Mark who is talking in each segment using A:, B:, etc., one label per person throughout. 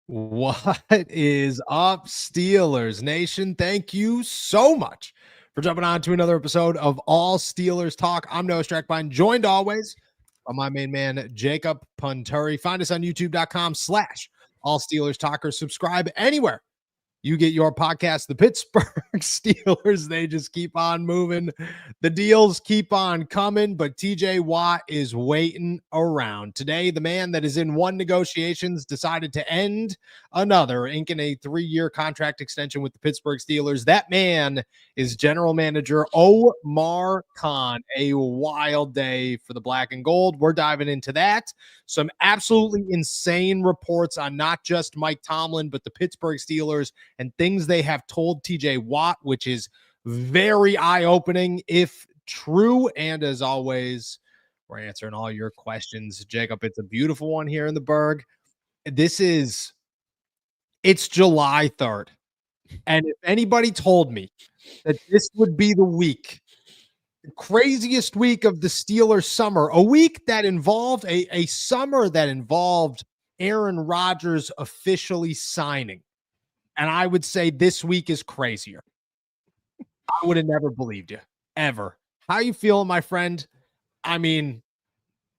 A: What is up, Steelers Nation? Thank you so much for jumping on to another episode of All Steelers Talk. I'm Noah Strackbine, joined always by my main man, Jacob Punturi. Find us on youtube.com/All Steelers Talk or subscribe anywhere you get your podcast. The Pittsburgh Steelers, they just keep on moving. The deals keep on coming, but TJ Watt is waiting around. Today, the man that is in one negotiations decided to end another, inking a 3-year contract extension with the Pittsburgh Steelers. That man is general manager Omar Khan. A wild day for the black and gold. We're diving into that. Some absolutely insane reports on not just Mike Tomlin, but the Pittsburgh Steelers and things they have told TJ Watt, which is very eye-opening if true. And as always, we're answering all your questions. Jacob, it's a beautiful one here in the Berg. It's July 3rd. And if anybody told me that this would be the week, the craziest week of the Steelers summer, a week that involved a summer that involved Aaron Rodgers officially signing, and I would say this week is crazier, I would have never believed you, ever. How you feeling, my friend? I mean,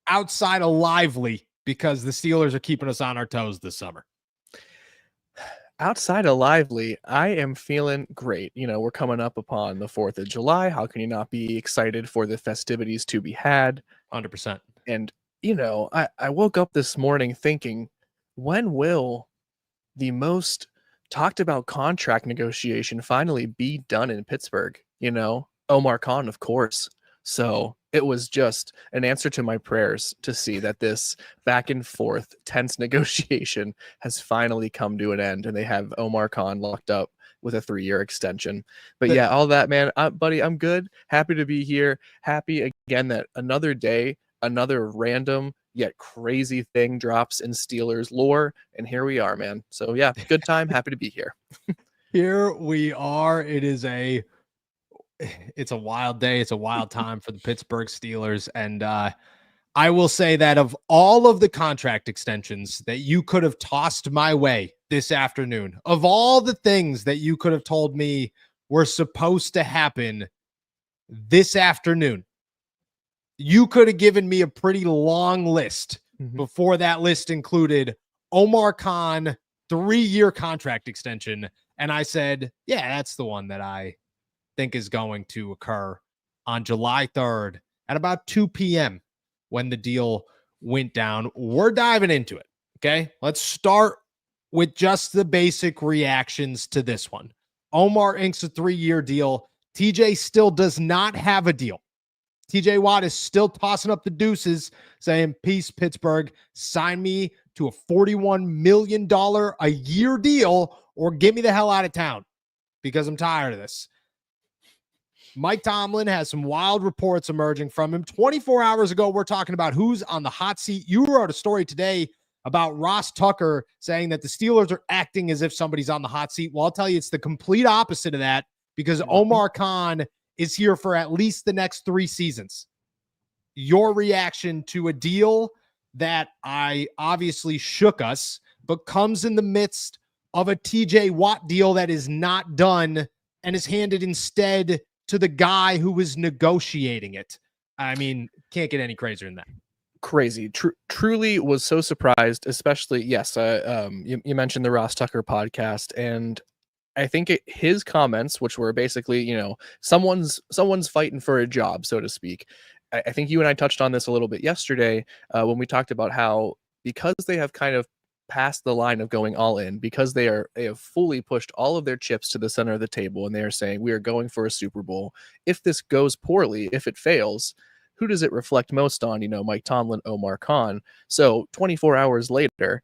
A: outside of lively, because the Steelers are keeping us on our toes this summer.
B: Outside of lively, I am feeling great. You know, we're coming up upon the 4th of July. How can you not be excited for the festivities to be had?
A: 100%.
B: And, you know, I woke up this morning thinking, when will the most talked about contract negotiation finally be done in Pittsburgh? You know, Omar Khan, of course. So it was just an answer to my prayers to see that this back and forth tense negotiation has finally come to an end, and they have Omar Khan locked up with a 3-year extension. But yeah, all that, man, buddy, I'm good. Happy to be here. Happy again that another day, another random yet crazy thing drops in Steelers lore, and here we are, man. So yeah, good time. Happy to be here.
A: Here we are. It's a wild day. It's a wild time for the Pittsburgh Steelers. And I will say that of all of the contract extensions that you could have tossed my way this afternoon, of all the things that you could have told me were supposed to happen this afternoon, you could have given me a pretty long list before that list included Omar Khan 3-year contract extension. And I said, yeah, that's the one that I think is going to occur on July 3rd at about 2 p.m. when the deal went down. We're diving into it. Okay. Let's start with just the basic reactions to this one. Omar inks a 3-year deal. TJ still does not have a deal. TJ Watt is still tossing up the deuces, saying, peace, Pittsburgh, sign me to a $41 million a year deal or get me the hell out of town because I'm tired of this. Mike Tomlin has some wild reports emerging from him. 24 hours ago, we're talking about who's on the hot seat. You wrote a story today about Ross Tucker saying that the Steelers are acting as if somebody's on the hot seat. Well, I'll tell you, it's the complete opposite of that because Omar Khan is here for at least the next 3 seasons. Your reaction to a deal that I obviously shook us, but comes in the midst of a TJ Watt deal that is not done and is handed instead to the guy who was negotiating it. I mean, can't get any crazier than that.
B: Crazy. Truly was so surprised, especially, yes, you mentioned the Ross Tucker podcast, and I think his comments, which were basically, you know, someone's fighting for a job, so to speak. I think you and I touched on this a little bit yesterday when we talked about how, because they have kind of past the line of going all in, because they have fully pushed all of their chips to the center of the table, and they are saying, we are going for a Super Bowl. If this goes poorly, if it fails, who does it reflect most on? You know, Mike Tomlin, Omar Khan. So 24 hours later,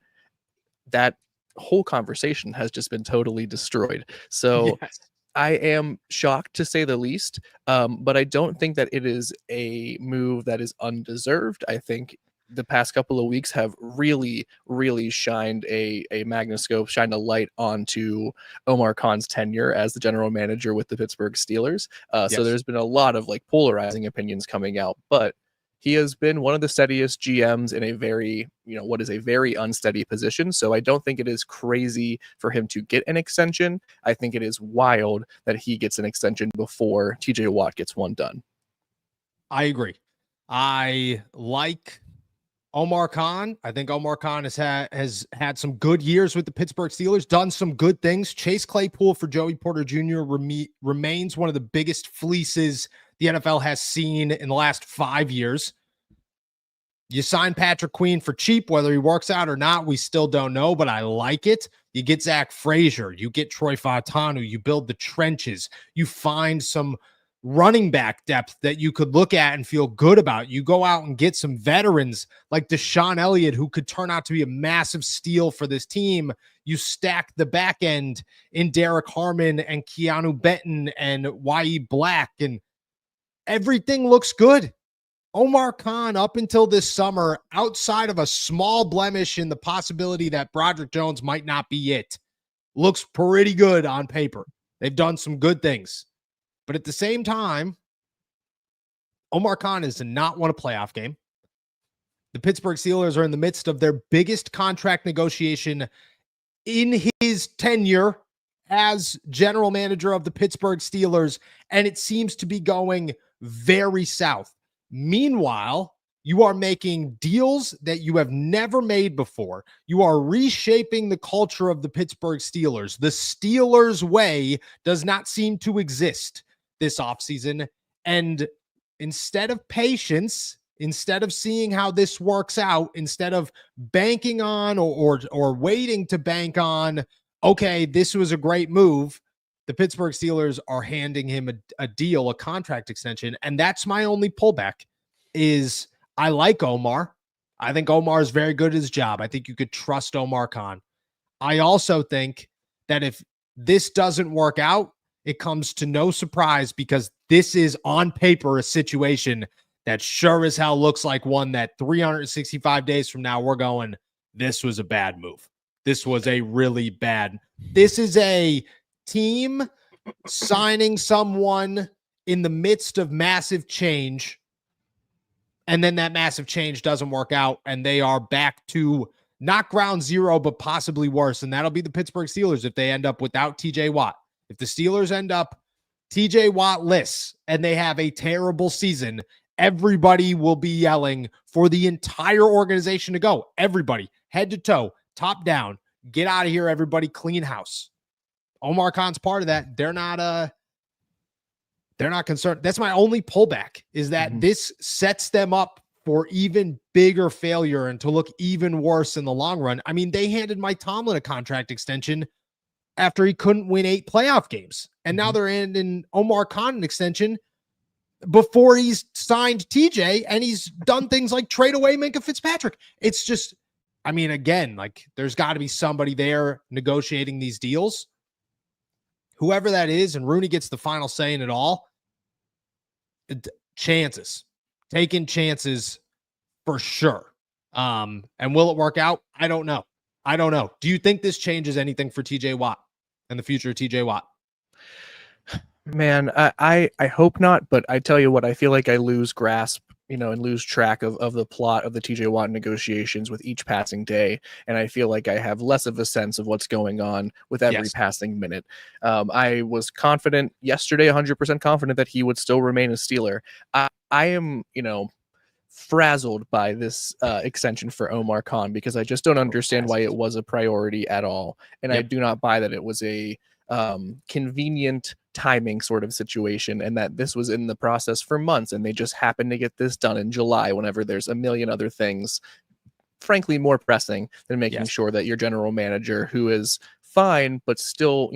B: that whole conversation has just been totally destroyed. So yes. I am shocked, to say the least, but I don't think that it is a move that is undeserved. I think the past couple of weeks have really, really shined a magnascope, shined a light onto Omar Khan's tenure as the general manager with the Pittsburgh Steelers. Yes. So there's been a lot of like polarizing opinions coming out, but he has been one of the steadiest GMs in a very, what is a very unsteady position. So I don't think it is crazy for him to get an extension. I think it is wild that he gets an extension before TJ Watt gets one done.
A: I agree. I like Omar Khan. I think Omar Khan has had some good years with the Pittsburgh Steelers, done some good things. Chase Claypool for Joey Porter Jr. Remains one of the biggest fleeces the NFL has seen in the last 5 years. You sign Patrick Queen for cheap, whether he works out or not, we still don't know, but I like it. You get Zach Frazier, you get Troy Fautanu, you build the trenches, you find some running back depth that you could look at and feel good about. You go out and get some veterans like Deshaun Elliott, who could turn out to be a massive steal for this team. You stack the back end in Derek Harmon and Keanu Benton and Y.E. Black, and everything looks good. Omar Khan, up until this summer, outside of a small blemish in the possibility that Broderick Jones might not be it, looks pretty good on paper. They've done some good things. But at the same time, Omar Khan has not won a playoff game. The Pittsburgh Steelers are in the midst of their biggest contract negotiation in his tenure as general manager of the Pittsburgh Steelers, and it seems to be going very south. Meanwhile, you are making deals that you have never made before. You are reshaping the culture of the Pittsburgh Steelers. The Steelers way does not seem to exist this offseason. And instead of patience, instead of seeing how this works out, instead of banking on or waiting to bank on, okay, this was a great move, the Pittsburgh Steelers are handing him a deal, a contract extension. And that's my only pullback is I like Omar. I think Omar is very good at his job. I think you could trust Omar Khan. I also think that if this doesn't work out, it comes to no surprise because this is on paper a situation that sure as hell looks like one that 365 days from now we're going, this was a bad move. This was a really bad. This is a team signing someone in the midst of massive change, and then that massive change doesn't work out, and they are back to not ground zero, but possibly worse, and that'll be the Pittsburgh Steelers if they end up without TJ Watt. If the Steelers end up TJ Watt-less and they have a terrible season, everybody will be yelling for the entire organization to go. Everybody, head to toe, top down, get out of here, everybody, clean house. Omar Khan's part of that. They're not concerned. That's my only pullback is that this sets them up for even bigger failure and to look even worse in the long run. I mean, they handed Mike Tomlin a contract extension after he couldn't win 8 playoff games. And now they're in Omar Khan an extension before he's signed TJ and he's done things like trade away Minkah Fitzpatrick. It's just, I mean, again, like there's got to be somebody there negotiating these deals. Whoever that is, and Rooney gets the final say in it all. Chances. Taking chances for sure. And will it work out? I don't know. Do you think this changes anything for TJ Watt and the future of TJ Watt?
B: Man, I hope not, but I tell you what, I feel like I lose grasp, and lose track of the plot of the TJ Watt negotiations with each passing day. And I feel like I have less of a sense of what's going on with every passing minute. I was confident yesterday, 100% confident that he would still remain a Steeler. I am, frazzled by this extension for Omar Khan because I just don't understand why it was a priority at all. And I do not buy that it was a convenient timing sort of situation and that this was in the process for months and they just happened to get this done in July whenever there's a million other things frankly more pressing than making sure that your general manager, who is fine but still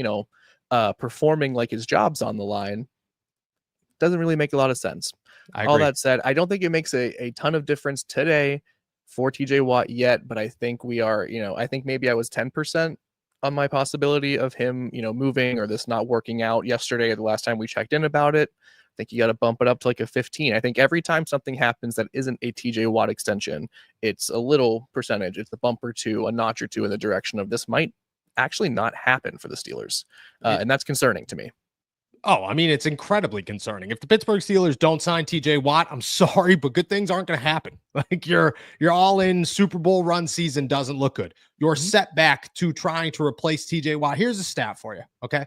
B: performing like his job's on the line, doesn't really make a lot of sense. All that said, I don't think it makes a ton of difference today for TJ Watt yet, but I think we are, I think maybe I was 10% on my possibility of him, moving or this not working out yesterday or the last time we checked in about it. I think you got to bump it up to like a 15. I think every time something happens that isn't a TJ Watt extension, it's a little percentage. It's a bump or two, a notch or two in the direction of this might actually not happen for the Steelers. And that's concerning to me.
A: Oh, I mean, it's incredibly concerning. If the Pittsburgh Steelers don't sign TJ Watt, I'm sorry, but good things aren't going to happen. Like your all in Super Bowl run season doesn't look good. Your setback to trying to replace TJ Watt. Here's a stat for you. Okay.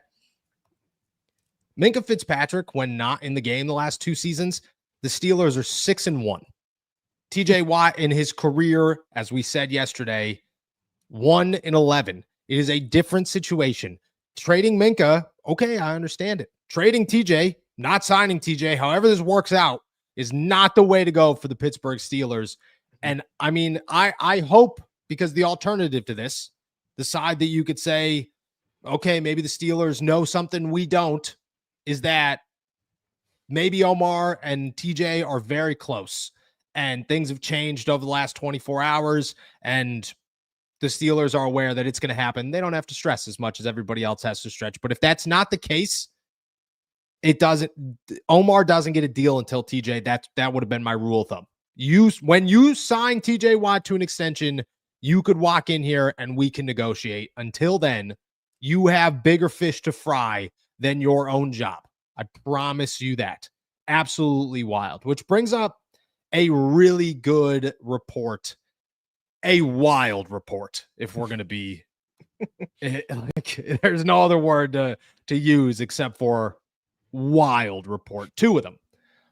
A: Minka Fitzpatrick, when not in the game the last 2 seasons, the Steelers are 6-1. TJ Watt in his career, as we said yesterday, 1-11. It is a different situation. Trading Minka, okay, I understand it. Trading TJ, not signing TJ, however this works out, is not the way to go for the Pittsburgh Steelers. And I mean, I hope, because the alternative to this, the side that you could say, okay, maybe the Steelers know something we don't, is that maybe Omar and TJ are very close and things have changed over the last 24 hours and the Steelers are aware that it's going to happen. They don't have to stress as much as everybody else has to stretch. But if that's not the case, Omar doesn't get a deal until TJ. That would have been my rule of thumb. When you sign TJ Watt to an extension, you could walk in here and we can negotiate. Until then, you have bigger fish to fry than your own job. I promise you that. Absolutely wild. Which brings up a really good report. A wild report, if we're going to be there's no other word to use except for wild report. 2 of them.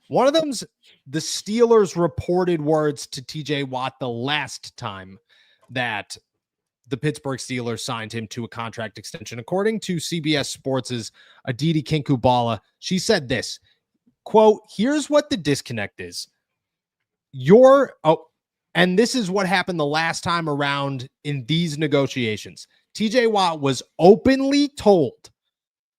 A: One of them's the Steelers reported words to TJ Watt the last time that the Pittsburgh Steelers signed him to a contract extension. According to CBS Sports' Aditi Kinkubala, she said this, quote, here's what the disconnect is. And this is what happened the last time around in these negotiations. TJ Watt was openly told,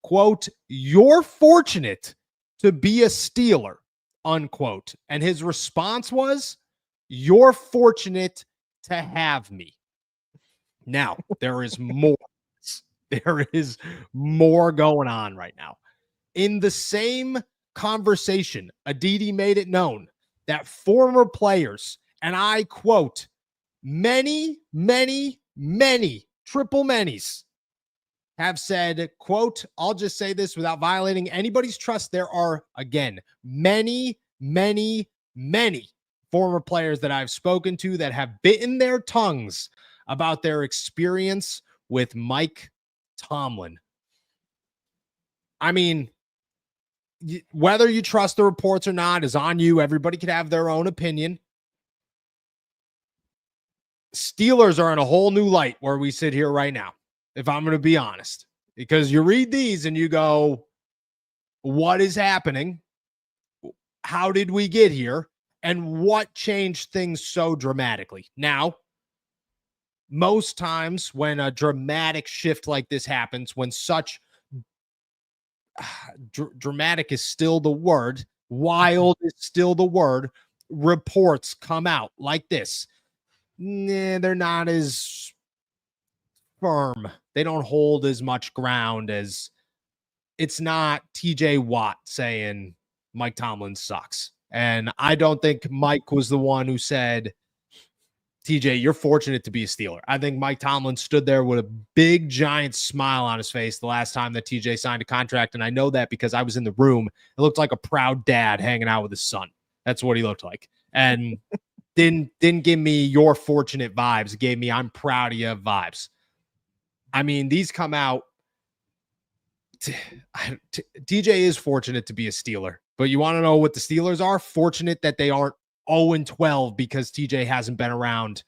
A: quote, you're fortunate to be a Steeler, unquote. And his response was, you're fortunate to have me. Now, there is more. There is more going on right now. In the same conversation, Aditi made it known that former players, and I quote, many, many, many triple manys have said, quote, I'll just say this without violating anybody's trust. There are, again, many, many, many former players that I've spoken to that have bitten their tongues about their experience with Mike Tomlin. I mean, whether you trust the reports or not is on you. Everybody could have their own opinion. Steelers are in a whole new light where we sit here right now, if I'm going to be honest, because you read these and you go, what is happening? How did we get here? And what changed things so dramatically? Now, most times when a dramatic shift like this happens, when such dramatic is still the word, wild is still the word, reports come out like this. They're not as firm. They don't hold as much ground as it's not TJ Watt saying Mike Tomlin sucks. And I don't think Mike was the one who said, TJ, you're fortunate to be a Steeler. I think Mike Tomlin stood there with a big, giant smile on his face the last time that TJ signed a contract. And I know that because I was in the room. It looked like a proud dad hanging out with his son. That's what he looked like. And didn't give me you're fortunate vibes. It gave me I'm proud of you vibes. I mean, these come out. TJ is fortunate to be a Steeler. But you want to know what the Steelers are? Fortunate that they aren't 0-12 because TJ hasn't been around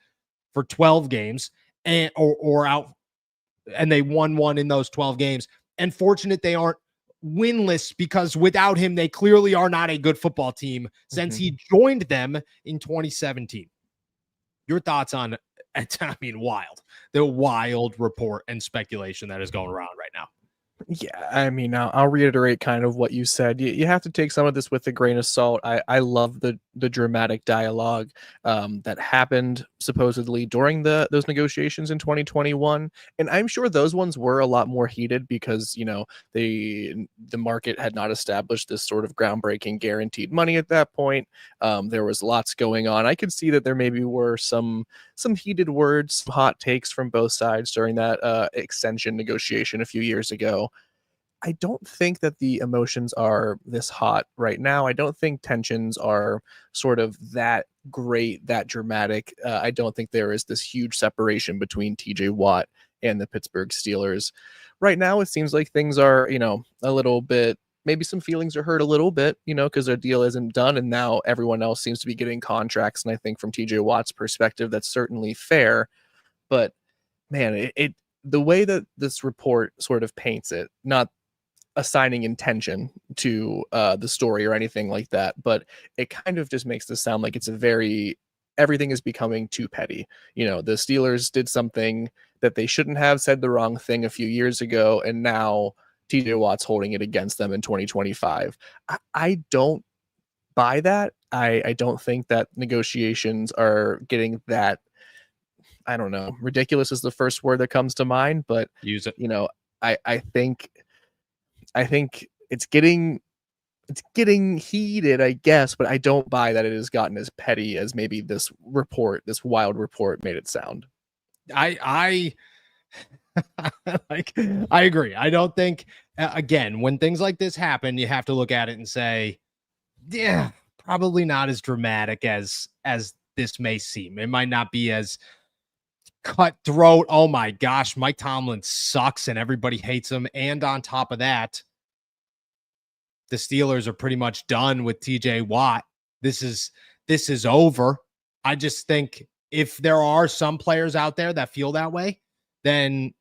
A: for 12 games and or out and they won one in those 12 games. And fortunate they aren't winless because without him, they clearly are not a good football team since he joined them in 2017. Your thoughts on, I mean, the wild report and speculation that is going around right now.
B: Yeah, I mean, I'll reiterate kind of what you said. You have to take some of this with a grain of salt. I love the dramatic dialogue that happened supposedly during those negotiations in 2021, and I'm sure those ones were a lot more heated because the market had not established this sort of groundbreaking guaranteed money at that point. There was lots going on. I could see that there maybe were some heated words, some hot takes from both sides during that extension negotiation a few years ago. I don't think that the emotions are this hot right now. I don't think tensions are sort of that great, that dramatic. I don't think there is this huge separation between TJ Watt and the Pittsburgh Steelers. Right now, it seems like things are, a little bit, maybe some feelings are hurt a little bit, because their deal isn't done. And now everyone else seems to be getting contracts. And I think from TJ Watt's perspective, that's certainly fair. But man, the way that this report sort of paints it, not assigning intention to the story or anything like that, but it kind of just makes this sound like it's everything is becoming too petty. The Steelers did something that they shouldn't have, said the wrong thing a few years ago, and now TJ Watt's holding it against them in 2025. I don't buy that. I don't think that negotiations are getting that, I don't know, ridiculous is the first word that comes to mind, but
A: Use it.
B: I think it's getting heated, I guess, but I don't buy that it has gotten as petty as maybe this wild report made it sound.
A: I like, I agree. I don't think, again, when things like this happen, you have to look at it and say, yeah, probably not as dramatic as this may seem. It might not be as cutthroat. Oh my gosh, Mike Tomlin sucks and everybody hates him. And on top of that, the Steelers are pretty much done with TJ Watt. This is over. I just think if there are some players out there that feel that way, then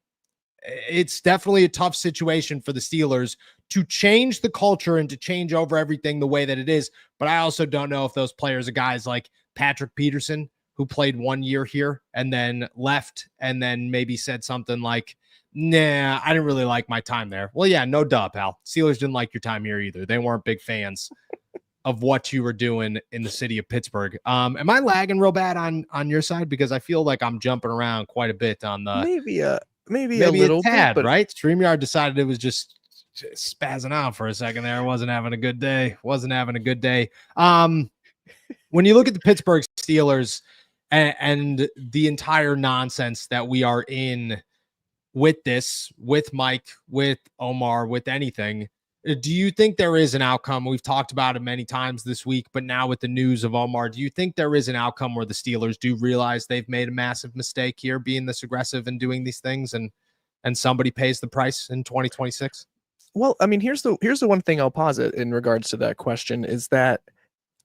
A: it's definitely a tough situation for the Steelers to change the culture and to change over everything the way that it is. But I also don't know if those players are guys like Patrick Peterson, who played 1 year here and then left and then maybe said something like, nah, I didn't really like my time there. Well, yeah, no duh, pal. Steelers didn't like your time here either. They weren't big fans of what you were doing in the city of Pittsburgh. Am I lagging real bad on your side? Because I feel like I'm jumping around quite a bit on the
B: maybe a
A: a
B: little
A: tad,
B: bit, but
A: right? StreamYard decided it was just spazzing out for a second there. Wasn't having a good day. When you look at the Pittsburgh Steelers and the entire nonsense that we are in with this, with Mike, with Omar, with anything, do you think there is an outcome? We've talked about it many times this week, but now with the news of Omar, do you think there is an outcome where the Steelers do realize they've made a massive mistake here, being this aggressive and doing these things, and somebody pays the price in 2026?
B: Well, I mean, here's the one thing I'll posit in regards to that question is that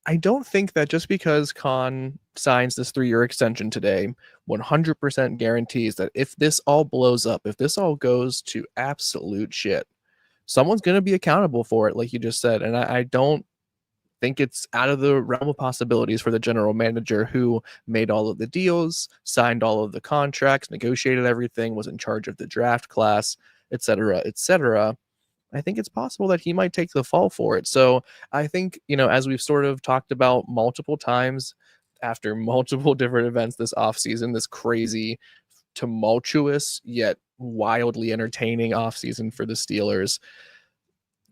B: I don't think that just because Khan signs this 3-year extension today, 100% guarantees that if this all blows up, if this all goes to absolute shit, someone's going to be accountable for it, like you just said. And I don't think it's out of the realm of possibilities for the general manager who made all of the deals, signed all of the contracts, negotiated everything, was in charge of the draft class, et cetera, et cetera. I think it's possible that he might take the fall for it. So I think, as we've sort of talked about multiple times after multiple different events this offseason, this crazy, tumultuous, yet wildly entertaining offseason for the Steelers,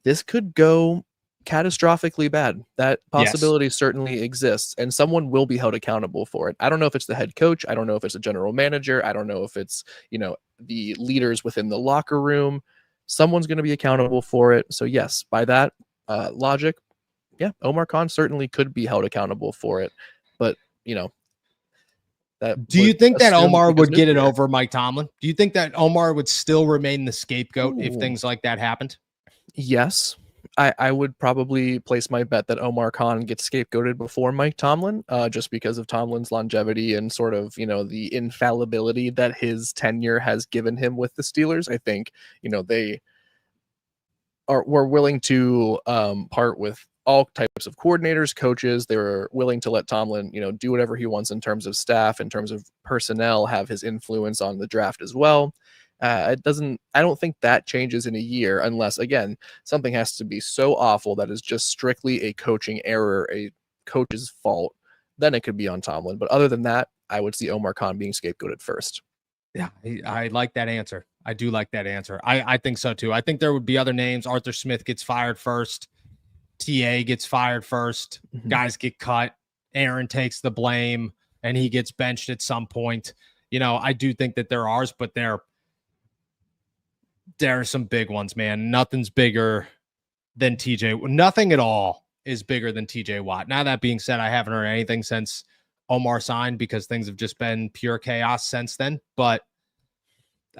B: this could go catastrophically bad. That possibility certainly exists, and someone will be held accountable for it. I don't know if it's the head coach. I don't know if it's a general manager. I don't know if it's, the leaders within the locker room. Someone's going to be accountable for it. So yes, by that logic, yeah, Omar Khan certainly could be held accountable for it. But, that
A: do you think that Omar would get it
B: nuclear.
A: over Mike Tomlin? Do you think that Omar would still remain the scapegoat if things like that happened?
B: Yes. I would probably place my bet that Omar Khan gets scapegoated before Mike Tomlin, just because of Tomlin's longevity and sort of, the infallibility that his tenure has given him with the Steelers. I think, they were willing to part with all types of coordinators, coaches. They were willing to let Tomlin, do whatever he wants in terms of staff, in terms of personnel, have his influence on the draft as well. I don't think that changes in a year unless, again, something has to be so awful that is just strictly a coaching error, a coach's fault. Then it could be on Tomlin. But other than that, I would see Omar Khan being scapegoated first.
A: Yeah, I like that answer. I do like that answer. I think so too. I think there would be other names. Arthur Smith gets fired first. TA gets fired first.
B: Mm-hmm.
A: Guys get cut. Aaron takes the blame and he gets benched at some point. I do think that there are, but There are some big ones, man. Nothing's bigger than TJ. Nothing at all is bigger than TJ Watt. Now, that being said, I haven't heard anything since Omar signed because things have just been pure chaos since then. But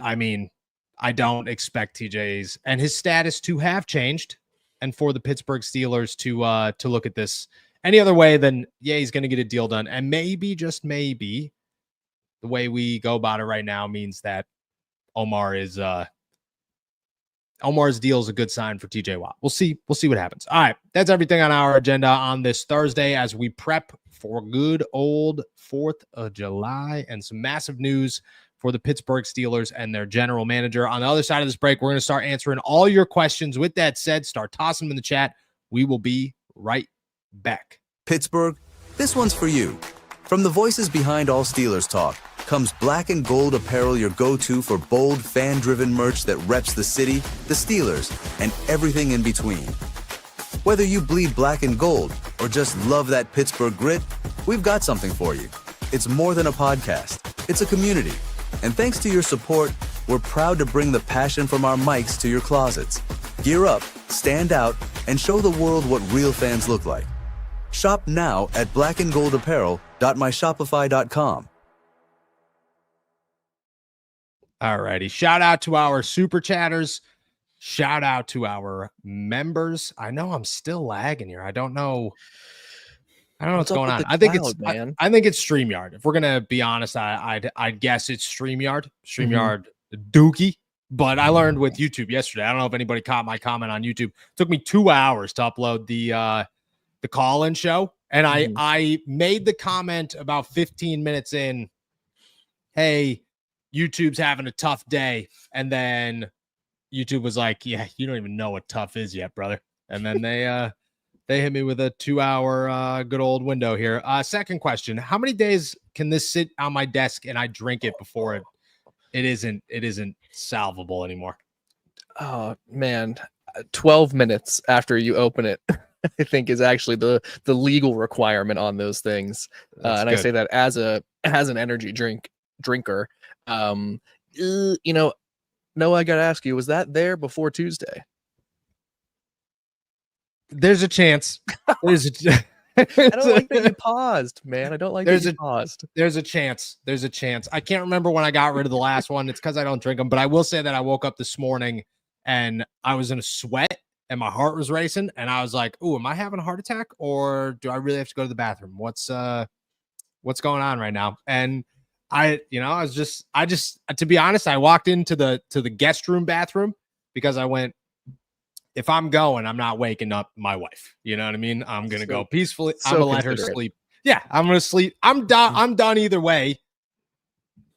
A: I mean, I don't expect TJ's and his status to have changed, and for the Pittsburgh Steelers to look at this any other way than, yeah, he's going to get a deal done. And maybe, just maybe, the way we go about it right now means that Omar's deal is a good sign for TJ Watt. We'll see what happens. All right, that's everything on our agenda on this Thursday as we prep for good old 4th of July and some massive news for the Pittsburgh Steelers and their general manager. On the other side of this break, we're going to start answering all your questions. With that said, start tossing them in the chat. We will be right back.
C: Pittsburgh, this one's for you. From the voices behind all Steelers talk comes Black and Gold apparel, your go-to for bold, fan-driven merch that reps the city, the Steelers, and everything in between. Whether you bleed black and gold or just love that Pittsburgh grit, we've got something for you. It's more than a podcast. It's a community. And thanks to your support, we're proud to bring the passion from our mics to your closets. Gear up, stand out, and show the world what real fans look like. Shop now at blackandgoldapparel.myshopify.com.
A: All righty. Shout out to our super chatters. Shout out to our members. I know I'm still lagging here. I don't know what's going on. I think it's StreamYard. If we're gonna be honest, I'd guess it's StreamYard. StreamYard Dookie. But I learned with YouTube yesterday. I don't know if anybody caught my comment on YouTube. It took me 2 hours to upload the call-in show, and I made the comment about 15 minutes in, hey, YouTube's having a tough day. And then YouTube was like, yeah, you don't even know what tough is yet, brother. And then they hit me with a 2-hour good old window here. Second question, how many days can this sit on my desk and I drink it before it isn't salvable anymore?
B: Oh man, 12 minutes after you open it, I think is actually the legal requirement on those things. And good. I say that as an energy drinker. Noah, I gotta ask you, was that there before Tuesday?
A: There's a chance.
B: I don't like that you paused, man. I don't like that you paused.
A: There's a chance. I can't remember when I got rid of the last one. It's because I don't drink them. But I will say that I woke up this morning and I was in a sweat and my heart was racing. And I was like, "Ooh, am I having a heart attack or do I really have to go to the bathroom? What's going on right now?" And I just to be honest, I walked into the guest room bathroom because I went, if I'm going, I'm not waking up my wife. You know what I mean? I'm going to go peacefully. I'm going to let her sleep. Yeah, I'm going to sleep. I'm done either way.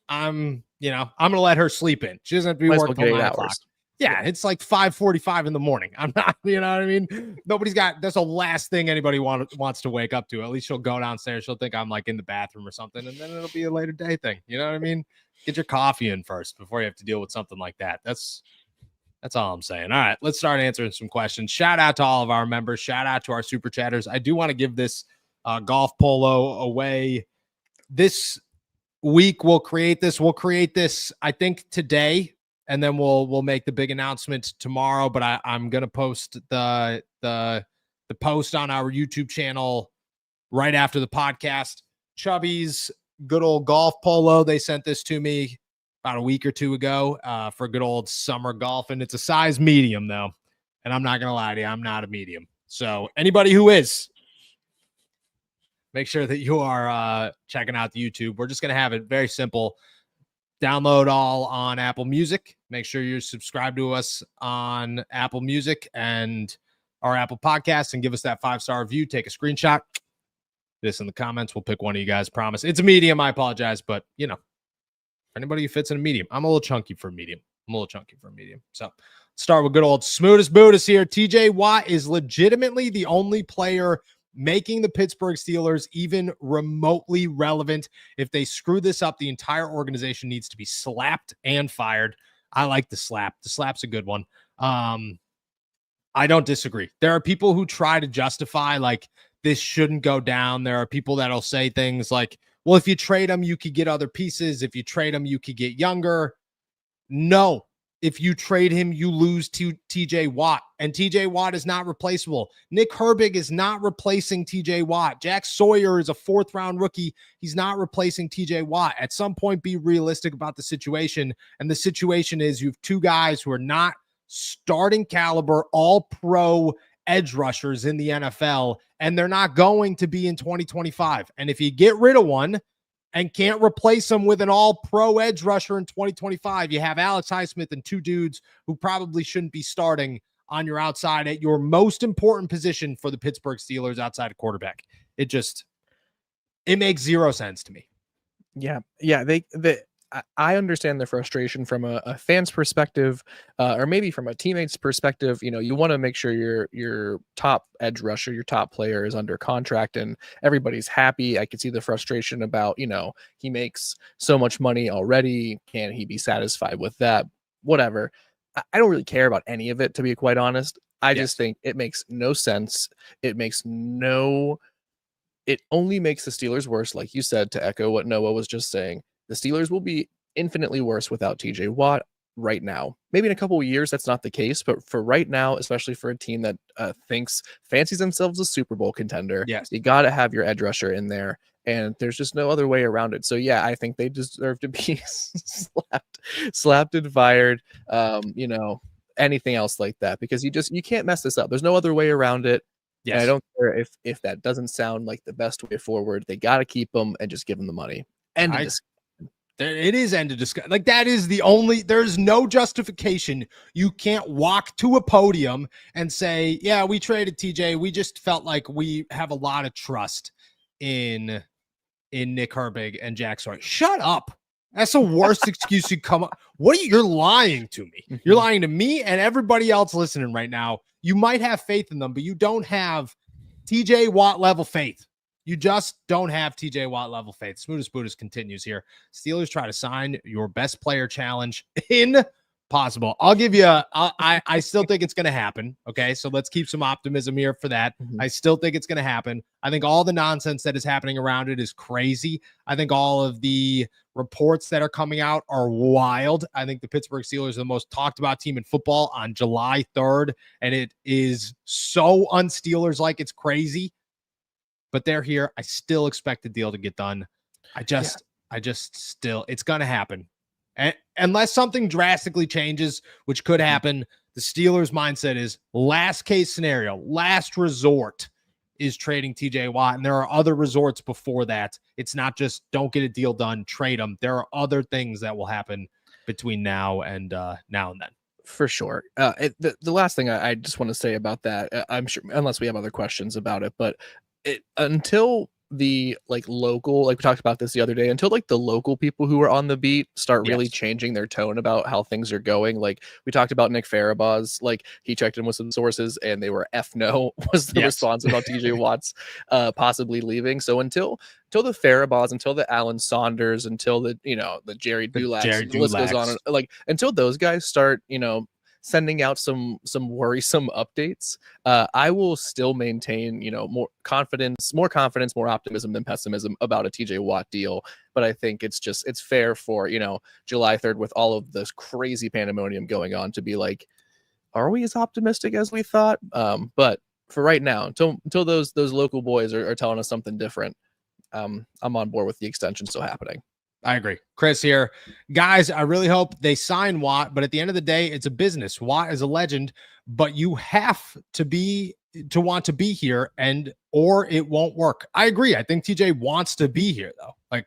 A: I'm going to let her sleep in. She doesn't have to be working till 9 o'clock. Yeah, it's like 5:45 in the morning. I'm not, you know what I mean? That's the last thing anybody wants to wake up to. At least she'll go downstairs. She'll think I'm like in the bathroom or something. And then it'll be a later day thing. You know what I mean? Get your coffee in first before you have to deal with something like that. That's all I'm saying. All right, let's start answering some questions. Shout out to all of our members. Shout out to our super chatters. I do want to give this golf polo away this week. We'll create this, I think, today, and then we'll make the big announcement tomorrow. But I'm gonna post the post on our YouTube channel right after the podcast. Chubby's good old golf polo. They sent this to me about a week or two ago for good old summer golf. And it's a size medium, though. And I'm not going to lie to you, I'm not a medium. So anybody who is, make sure that you are checking out the YouTube. We're just going to have it very simple. Download all on Apple Music. Make sure you're subscribed to us on Apple Music and our Apple Podcasts and give us that 5-star review. Take a screenshot. This in the comments. We'll pick one of you guys. Promise. It's a medium. I apologize, but anybody who fits in a medium. I'm a little chunky for a medium. So start with good old Smoothest Buddhist here. TJ Watt is legitimately the only player making the Pittsburgh Steelers even remotely relevant. If they screw this up, the entire organization needs to be slapped and fired. I like the slap. The slap's a good one. I don't disagree. There are people who try to justify like this shouldn't go down. There are people that'll say things like, well, if you trade them, you could get other pieces. If you trade them, you could get younger. No, if you trade him, you lose to TJ Watt, and TJ Watt is not replaceable. Nick Herbig is not replacing TJ Watt. Jack Sawyer is a 4th-round rookie. He's not replacing TJ Watt. At some point, be realistic about the situation. And the situation is you have 2 guys who are not starting caliber, all pro edge rushers in the NFL, and they're not going to be in 2025. And if you get rid of one and can't replace them with an all-pro edge rusher in 2025, you have Alex Highsmith and 2 dudes who probably shouldn't be starting on your outside at your most important position for the Pittsburgh Steelers outside of quarterback. It makes 0 sense to me.
B: Yeah. I understand the frustration from a fan's perspective, or maybe from a teammate's perspective. You want to make sure your top edge rusher, your top player is under contract and everybody's happy. I could see the frustration about, he makes so much money already. Can he be satisfied with that? Whatever. I don't really care about any of it, to be quite honest. I just think it makes no sense. It only makes the Steelers worse. Like you said, to echo what Noah was just saying, the Steelers will be infinitely worse without TJ Watt right now. Maybe in a couple of years, that's not the case. But for right now, especially for a team that fancies themselves a Super Bowl contender, you got to have your edge rusher in there. And there's just no other way around it. So, yeah, I think they deserve to be slapped and fired, anything else like that. Because you can't mess this up. There's no other way around it. Yes. And I don't care if that doesn't sound like the best way forward. They got to keep them and just give them the money.
A: It is end of discussion. Like, that is there's no justification. You can't walk to a podium and say, yeah, we traded TJ. We just felt like we have a lot of trust in Nick Herbig and Jack Sawyer. Shut up. That's the worst excuse you come up. You're lying to me. Mm-hmm. You're lying to me and everybody else listening right now. You might have faith in them, but you don't have TJ Watt level faith. You just don't have TJ Watt level faith. Smootest Buddhist continues here. Steelers try to sign your best player challenge. Impossible. I'll give you I still think it's going to happen. Okay. So let's keep some optimism here for that. Mm-hmm. I still think it's going to happen. I think all the nonsense that is happening around it is crazy. I think all of the reports that are coming out are wild. I think the Pittsburgh Steelers are the most talked about team in football on July 3rd. And it is so un-Steelers like it's crazy. But they're here. I still expect the deal to get done. It's going to happen. And unless something drastically changes, which could happen, the Steelers' mindset is last case scenario, last resort is trading TJ Watt. And there are other resorts before that. It's not just don't get a deal done, trade them. There are other things that will happen between now and then.
B: For sure. The last thing I just want to say about that, I'm sure, unless we have other questions about it, but until the local, we talked about this the other day, until the local people who are on the beat start really changing their tone about how things are going. We talked about Nick Farabaz, he checked in with some sources and they were no was the response about TJ Watt's possibly leaving. So until the Farabaz, until the Alan Saunders, until the Jerry Dulac, the list goes on, until those guys start sending out some worrisome updates, I will still maintain, more confidence, more optimism than pessimism about a TJ Watt deal. But I think it's fair for, July 3rd with all of this crazy pandemonium going on to be are we as optimistic as we thought? But for right now, until those local boys are telling us something different, I'm on board with the extension still happening.
A: I agree. Chris here. Guys, I really hope they sign Watt, but at the end of the day, it's a business. Watt is a legend, but you have to want to be here or it won't work. I agree. I think TJ wants to be here though.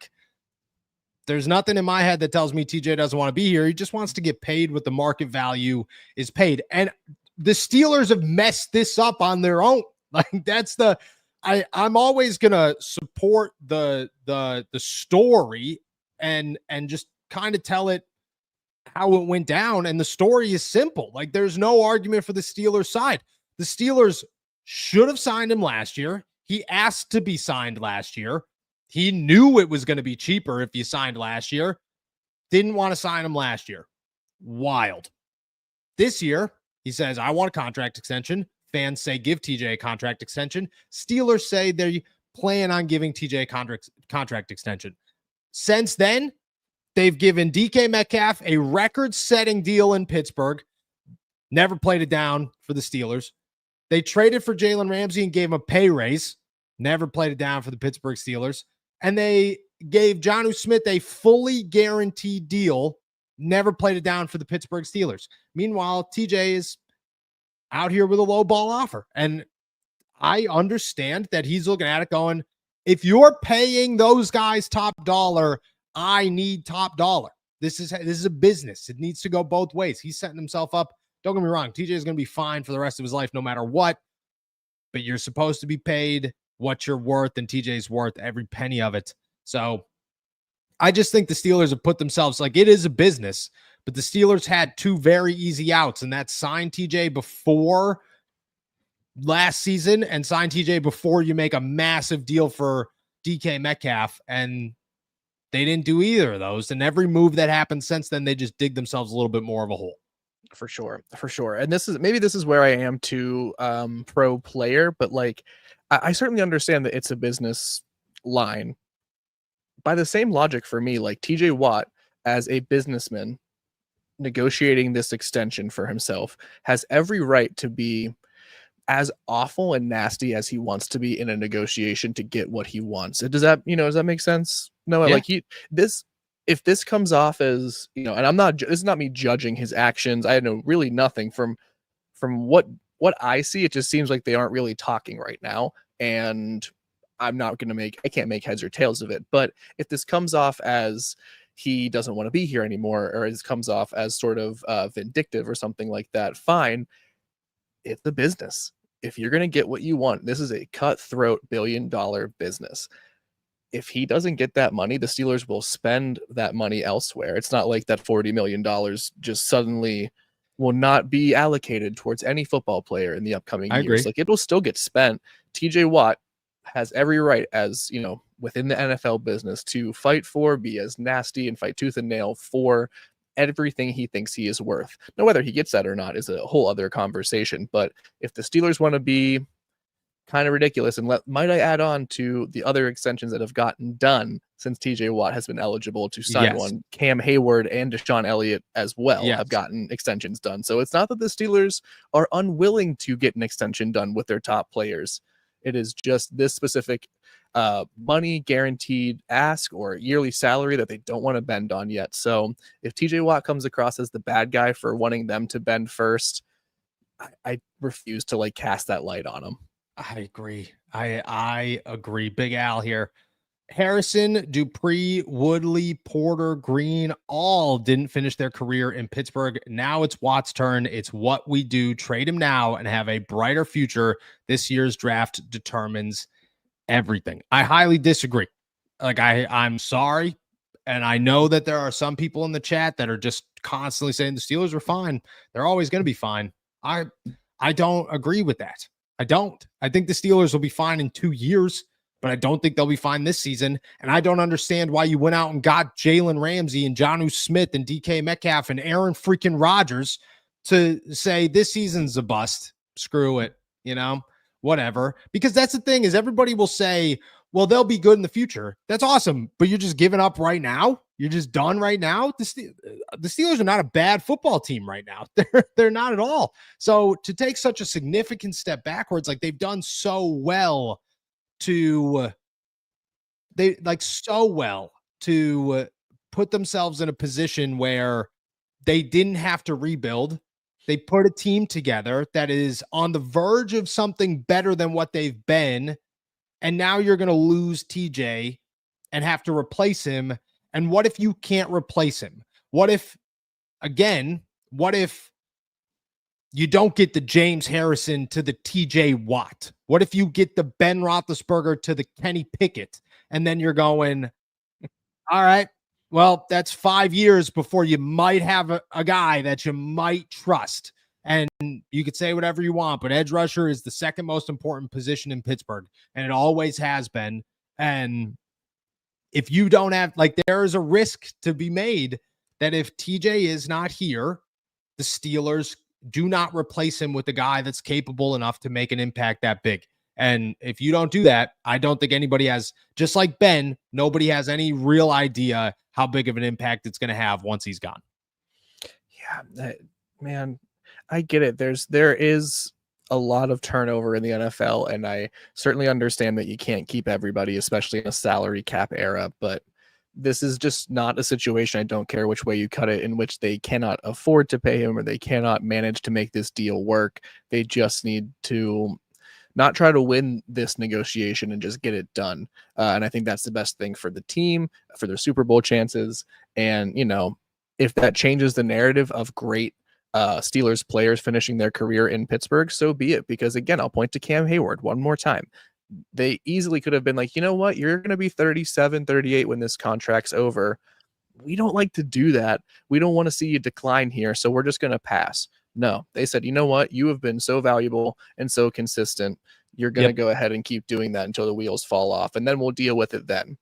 A: There's nothing in my head that tells me TJ doesn't want to be here. He just wants to get paid what the market value is paid. And the Steelers have messed this up on their own. I'm always going to support the story and just kind of tell it how it went down. And the story is simple. There's no argument for the Steelers side. The Steelers should have signed him last year. He asked to be signed last year. He knew it was going to be cheaper if you signed last year. Didn't want to sign him last year. Wild. This year, he says, I want a contract extension. Fans say, give TJ a contract extension. Steelers say they plan on giving TJ a contract extension. Since then, they've given DK Metcalf a record-setting deal in Pittsburgh, never played it down for the Steelers. They traded for Jalen Ramsey and gave him a pay raise, never played it down for the Pittsburgh Steelers. And they gave Jonnu Smith a fully guaranteed deal, never played it down for the Pittsburgh Steelers. Meanwhile, TJ is out here with a low ball offer. And I understand that he's looking at it going, if you're paying those guys top dollar, I need top dollar. This is a business. It needs to go both ways. He's setting himself up. Don't get me wrong. TJ is going to be fine for the rest of his life, no matter what, but you're supposed to be paid what you're worth, and TJ's worth every penny of it. So I just think the Steelers have put themselves, like, it is a business, but the Steelers had two very easy outs, and that's sign TJ before last season and sign TJ before you make a massive deal for DK Metcalf. And they didn't do either of those. And every move that happened since then, they just dig themselves a little bit more of a hole.
B: For sure. And this is where I am too pro player, but like I certainly understand that it's a business line. By the same logic for me, like TJ Watt as a businessman negotiating this extension for himself has every right to be as awful and nasty as he wants to be in a negotiation to get what he wants. Does that make sense? No, yeah. Like if this comes off as, and this is not me judging his actions. I know really nothing from what I see. It just seems like they aren't really talking right now. And I can't make heads or tails of it. But if this comes off as he doesn't want to be here anymore, or it comes off as sort of vindictive or something like that, fine. It's a business. If you're going to get what you want, this is a cutthroat billion-dollar business. If he doesn't get that money, the Steelers will spend that money elsewhere. It's not like that $40 million just suddenly will not be allocated towards any football player in the upcoming years.
A: Agree.
B: Like, it will still get spent. TJ Watt has every right, as within the NFL business, to fight for, be as nasty and fight tooth and nail for everything he thinks he is worth. Now, whether he gets that or not is a whole other conversation. But if the Steelers want to be kind of ridiculous, and might I add on to the other extensions that have gotten done since TJ Watt has been eligible to sign one, Cam Hayward and Deshaun Elliott as well have gotten extensions done. So it's not that the Steelers are unwilling to get an extension done with their top players. It is just this specific money guaranteed ask or yearly salary that they don't want to bend on yet. So if TJ Watt comes across as the bad guy for wanting them to bend first, I refuse to cast that light on him.
A: I agree. I agree. Big Al here. Harrison, Dupree, Woodley, Porter, Green, all didn't finish their career in Pittsburgh. Now it's Watt's turn. It's what we do. Trade him now and have a brighter future. This year's draft determines everything. I highly disagree. I'm sorry. And I know that there are some people in the chat that are just constantly saying the Steelers are fine. They're always going to be fine. I don't agree with that. I don't. I think the Steelers will be fine in 2 years, but I don't think they'll be fine this season. And I don't understand why you went out and got Jalen Ramsey and Jonnu Smith and DK Metcalf and Aaron freaking Rodgers to say this season's a bust. Screw it, whatever. Because that's the thing, is everybody will say, well, they'll be good in the future. That's awesome, but you're just giving up right now? You're just done right now? The Steelers are not a bad football team right now. They're not at all. So to take such a significant step backwards, like they've done so well to put themselves in a position where they didn't have to rebuild. They put a team together that is on the verge of something better than what they've been. And now you're going to lose TJ and have to replace him. And what if you can't replace him? What if you don't get the James Harrison to the TJ Watt? What if you get the Ben Roethlisberger to the Kenny Pickett? And then you're going, all right, well, that's 5 years before you might have a guy that you might trust. And you could say whatever you want, but edge rusher is the second most important position in Pittsburgh, and it always has been. And if you don't have, there is a risk to be made that if TJ is not here, the Steelers do not replace him with a guy that's capable enough to make an impact that big. And if you don't do that, I don't think anybody has, just like Ben, nobody has any real idea how big of an impact it's going to have once he's gone.
B: Yeah, man, I get it. There is a lot of turnover in the NFL, and I certainly understand that you can't keep everybody, especially in a salary cap era, but this is just not a situation, I don't care which way you cut it, in which they cannot afford to pay him or they cannot manage to make this deal work. They just need to not try to win this negotiation and just get it done. And I think that's the best thing for the team, for their Super Bowl chances. And, if that changes the narrative of great Steelers players finishing their career in Pittsburgh, so be it. Because again, I'll point to Cam Hayward one more time. They easily could have been like, you know what, you're going to be 37, 38 when this contract's over. We don't like to do that. We don't want to see you decline here, so we're just going to pass. No, they said, you know what, you have been so valuable and so consistent. You're going to go ahead and keep doing that until the wheels fall off, and then we'll deal with it then.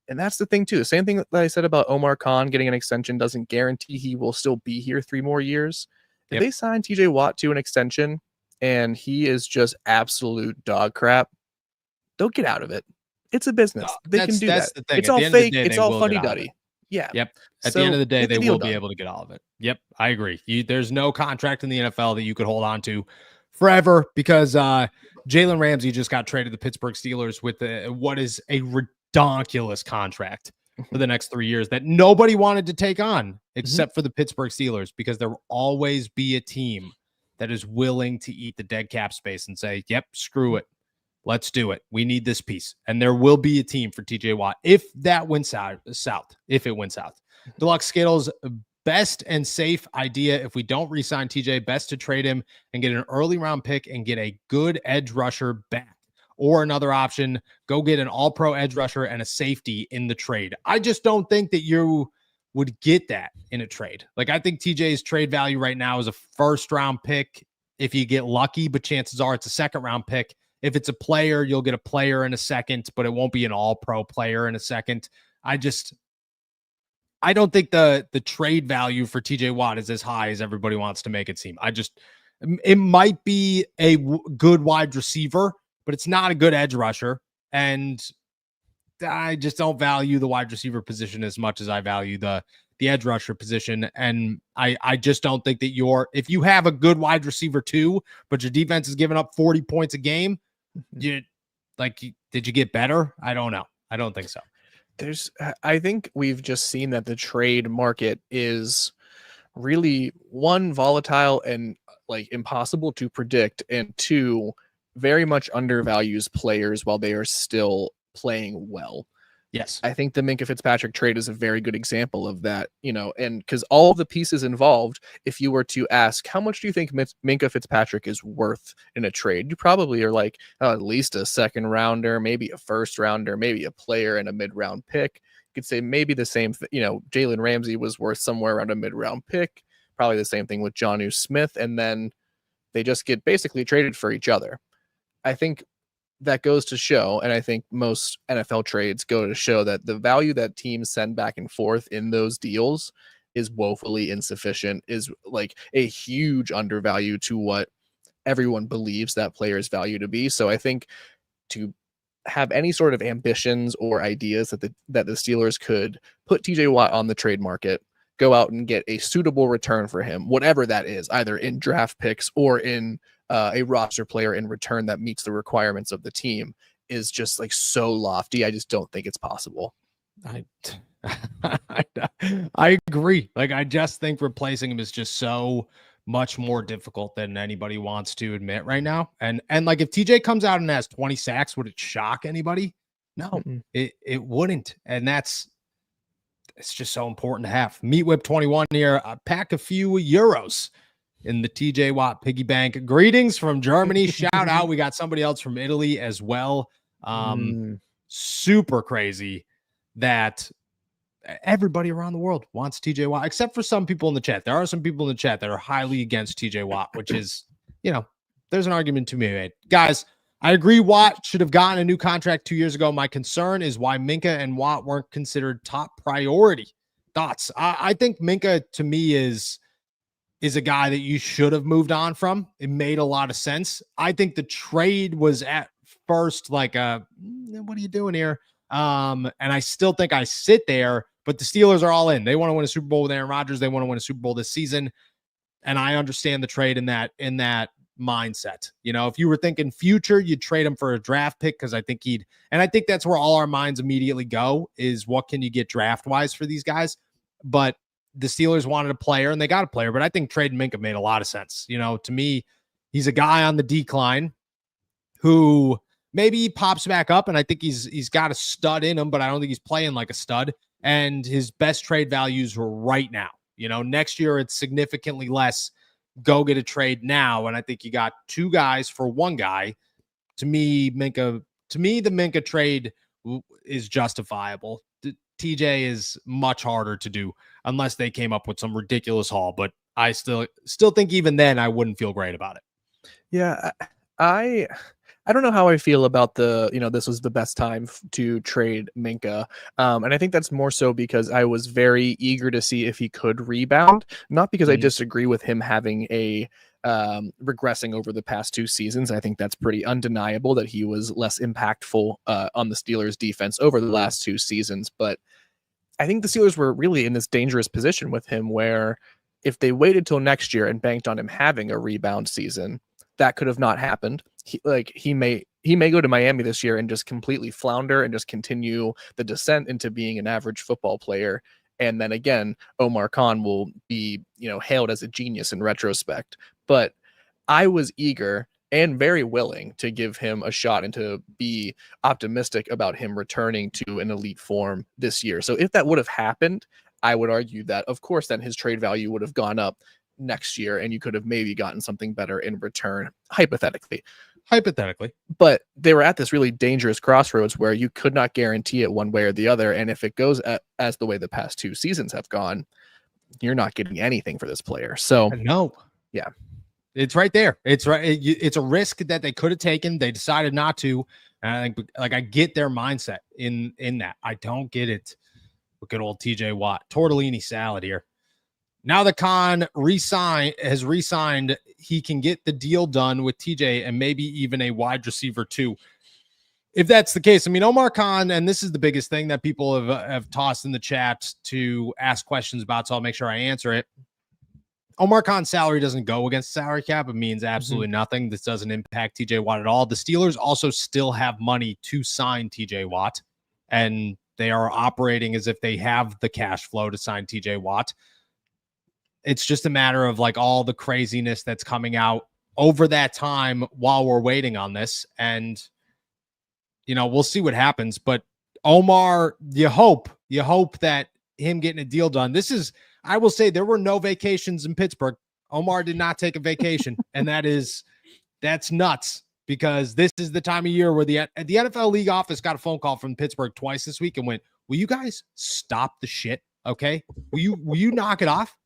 B: And that's the thing too. The same thing that I said about Omar Khan getting an extension doesn't guarantee he will still be here 3 more years. If they sign TJ Watt to an extension and he is just absolute dog crap, they'll get out of it. It's a business. They can do that. It's all fake. It's all funny duddy. Yeah.
A: Yep. At the end of the day, they will be able to get all of it. Yep. I agree. There's no contract in the NFL that you could hold on to forever because Jalen Ramsey just got traded to the Pittsburgh Steelers with what is a ridiculous contract for the next 3 years that nobody wanted to take on except for the Pittsburgh Steelers, because there will always be a team that is willing to eat the dead cap space and say, yep, screw it. Let's do it. We need this piece. And there will be a team for TJ Watt if that went south, if it went south. Deluxe Skittles, best and safe idea. If we don't re-sign TJ, best to trade him and get an early round pick and get a good edge rusher back. Or another option, go get an all-pro edge rusher and a safety in the trade. I just don't think that you would get that in a trade. Like, I think TJ's trade value right now is a first-round pick if you get lucky, but chances are it's a second-round pick. If it's a player, you'll get a player in a second, but it won't be an all-pro player in a second. I don't think the trade value for TJ Watt is as high as everybody wants to make it seem. It might be a good wide receiver, but it's not a good edge rusher. And I just don't value the wide receiver position as much as I value the edge rusher position. And I just don't think that if you have a good wide receiver too, but your defense is giving up 40 points a game, did you get better? I don't know. I don't think so.
B: I think we've just seen that the trade market is really, one, volatile and like impossible to predict, and two, very much undervalues players while they are still playing well.
A: Yes.
B: I think the Minkah Fitzpatrick trade is a very good example of that, and because all the pieces involved, if you were to ask, how much do you think Minkah Fitzpatrick is worth in a trade? You probably are like, at least a second rounder, maybe a first rounder, maybe a player and a mid-round pick. You could say maybe the same, Jalen Ramsey was worth somewhere around a mid-round pick, probably the same thing with Jonnu Smith. And then they just get basically traded for each other. I think that goes to show, and I think most NFL trades go to show, that the value that teams send back and forth in those deals is woefully insufficient, is like a huge undervalue to what everyone believes that player's value to be. So I think to have any sort of ambitions or ideas that the Steelers could put TJ Watt on the trade market, go out and get a suitable return for him, whatever that is, either in draft picks or in a roster player in return that meets the requirements of the team, is just like so lofty. I just don't think it's possible.
A: I agree. Like, I just think replacing him is just so much more difficult than anybody wants to admit right now. And like, if TJ comes out and has 20 sacks, would it shock anybody? No, it wouldn't. And it's just so important to have. Meat Whip 21 here. Pack a few euros in the TJ Watt piggy bank. Greetings from Germany. Shout out. We got somebody else from Italy as well. Super crazy that everybody around the world wants TJ Watt, except for some people in the chat. There are some people in the chat that are highly against TJ Watt, which is, there's an argument to be made. Guys, I agree Watt should have gotten a new contract 2 years ago. My concern is why Minkah and Watt weren't considered top priority. Thoughts? I think Minkah, to me, is a guy that you should have moved on from. It made a lot of sense. I think the trade was at first like what are you doing here? And I still think I sit there, But the Steelers are all in. They want to win a Super Bowl with Aaron Rodgers. They want to win a Super Bowl this season. And I understand the trade in that mindset. If you were thinking future, you'd trade him for a draft pick because I think I think that's where all our minds immediately go is what can you get draft wise for these guys? But the Steelers wanted a player and they got a player, but I think trading Minka made a lot of sense. To me, he's a guy on the decline who maybe he pops back up, and I think he's got a stud in him, but I don't think he's playing like a stud. And his best trade values were right now. Next year it's significantly less. Go get a trade now, and I think you got two guys for one guy. To me, the Minka trade is justifiable. TJ is much harder to do unless they came up with some ridiculous haul, but I still think even then I wouldn't feel great about it.
B: Yeah, I don't know how I feel about this was the best time to trade Minka. And I think that's more so because I was very eager to see if he could rebound, not because I disagree with him having a regressing over the past 2 seasons. I think that's pretty undeniable that he was less impactful on the Steelers defense over the last 2 seasons. But I think the Steelers were really in this dangerous position with him where if they waited till next year and banked on him having a rebound season, that could have not happened. He may go to Miami this year and just completely flounder and just continue the descent into being an average football player. And then again, Omar Khan will be, hailed as a genius in retrospect. But I was eager and very willing to give him a shot and to be optimistic about him returning to an elite form this year. So if that would have happened, I would argue that, of course, then his trade value would have gone up next year and you could have maybe gotten something better in return, hypothetically. But they were at this really dangerous crossroads where you could not guarantee it one way or the other. And if it goes as the way the past 2 seasons have gone, you're not getting anything for this player. So
A: no,
B: yeah,
A: it's right there. It's right. It's a risk that they could have taken. They decided not to. And I think, I get their mindset in that. I don't get it. Look at old TJ Watt, tortellini salad here. Now that Khan has re-signed, he can get the deal done with TJ and maybe even a wide receiver too. If that's the case, Omar Khan, and this is the biggest thing that people have tossed in the chat to ask questions about, so I'll make sure I answer it. Omar Khan's salary doesn't go against the salary cap. It means absolutely nothing. This doesn't impact TJ Watt at all. The Steelers also still have money to sign TJ Watt, and they are operating as if they have the cash flow to sign TJ Watt. It's just a matter of all the craziness that's coming out over that time while we're waiting on this. And, we'll see what happens. But Omar, you hope that him getting a deal done. I will say there were no vacations in Pittsburgh. Omar did not take a vacation. And that's nuts because this is the time of year where the NFL league office got a phone call from Pittsburgh twice this week and went, will you guys stop the shit? Okay. Will you knock it off?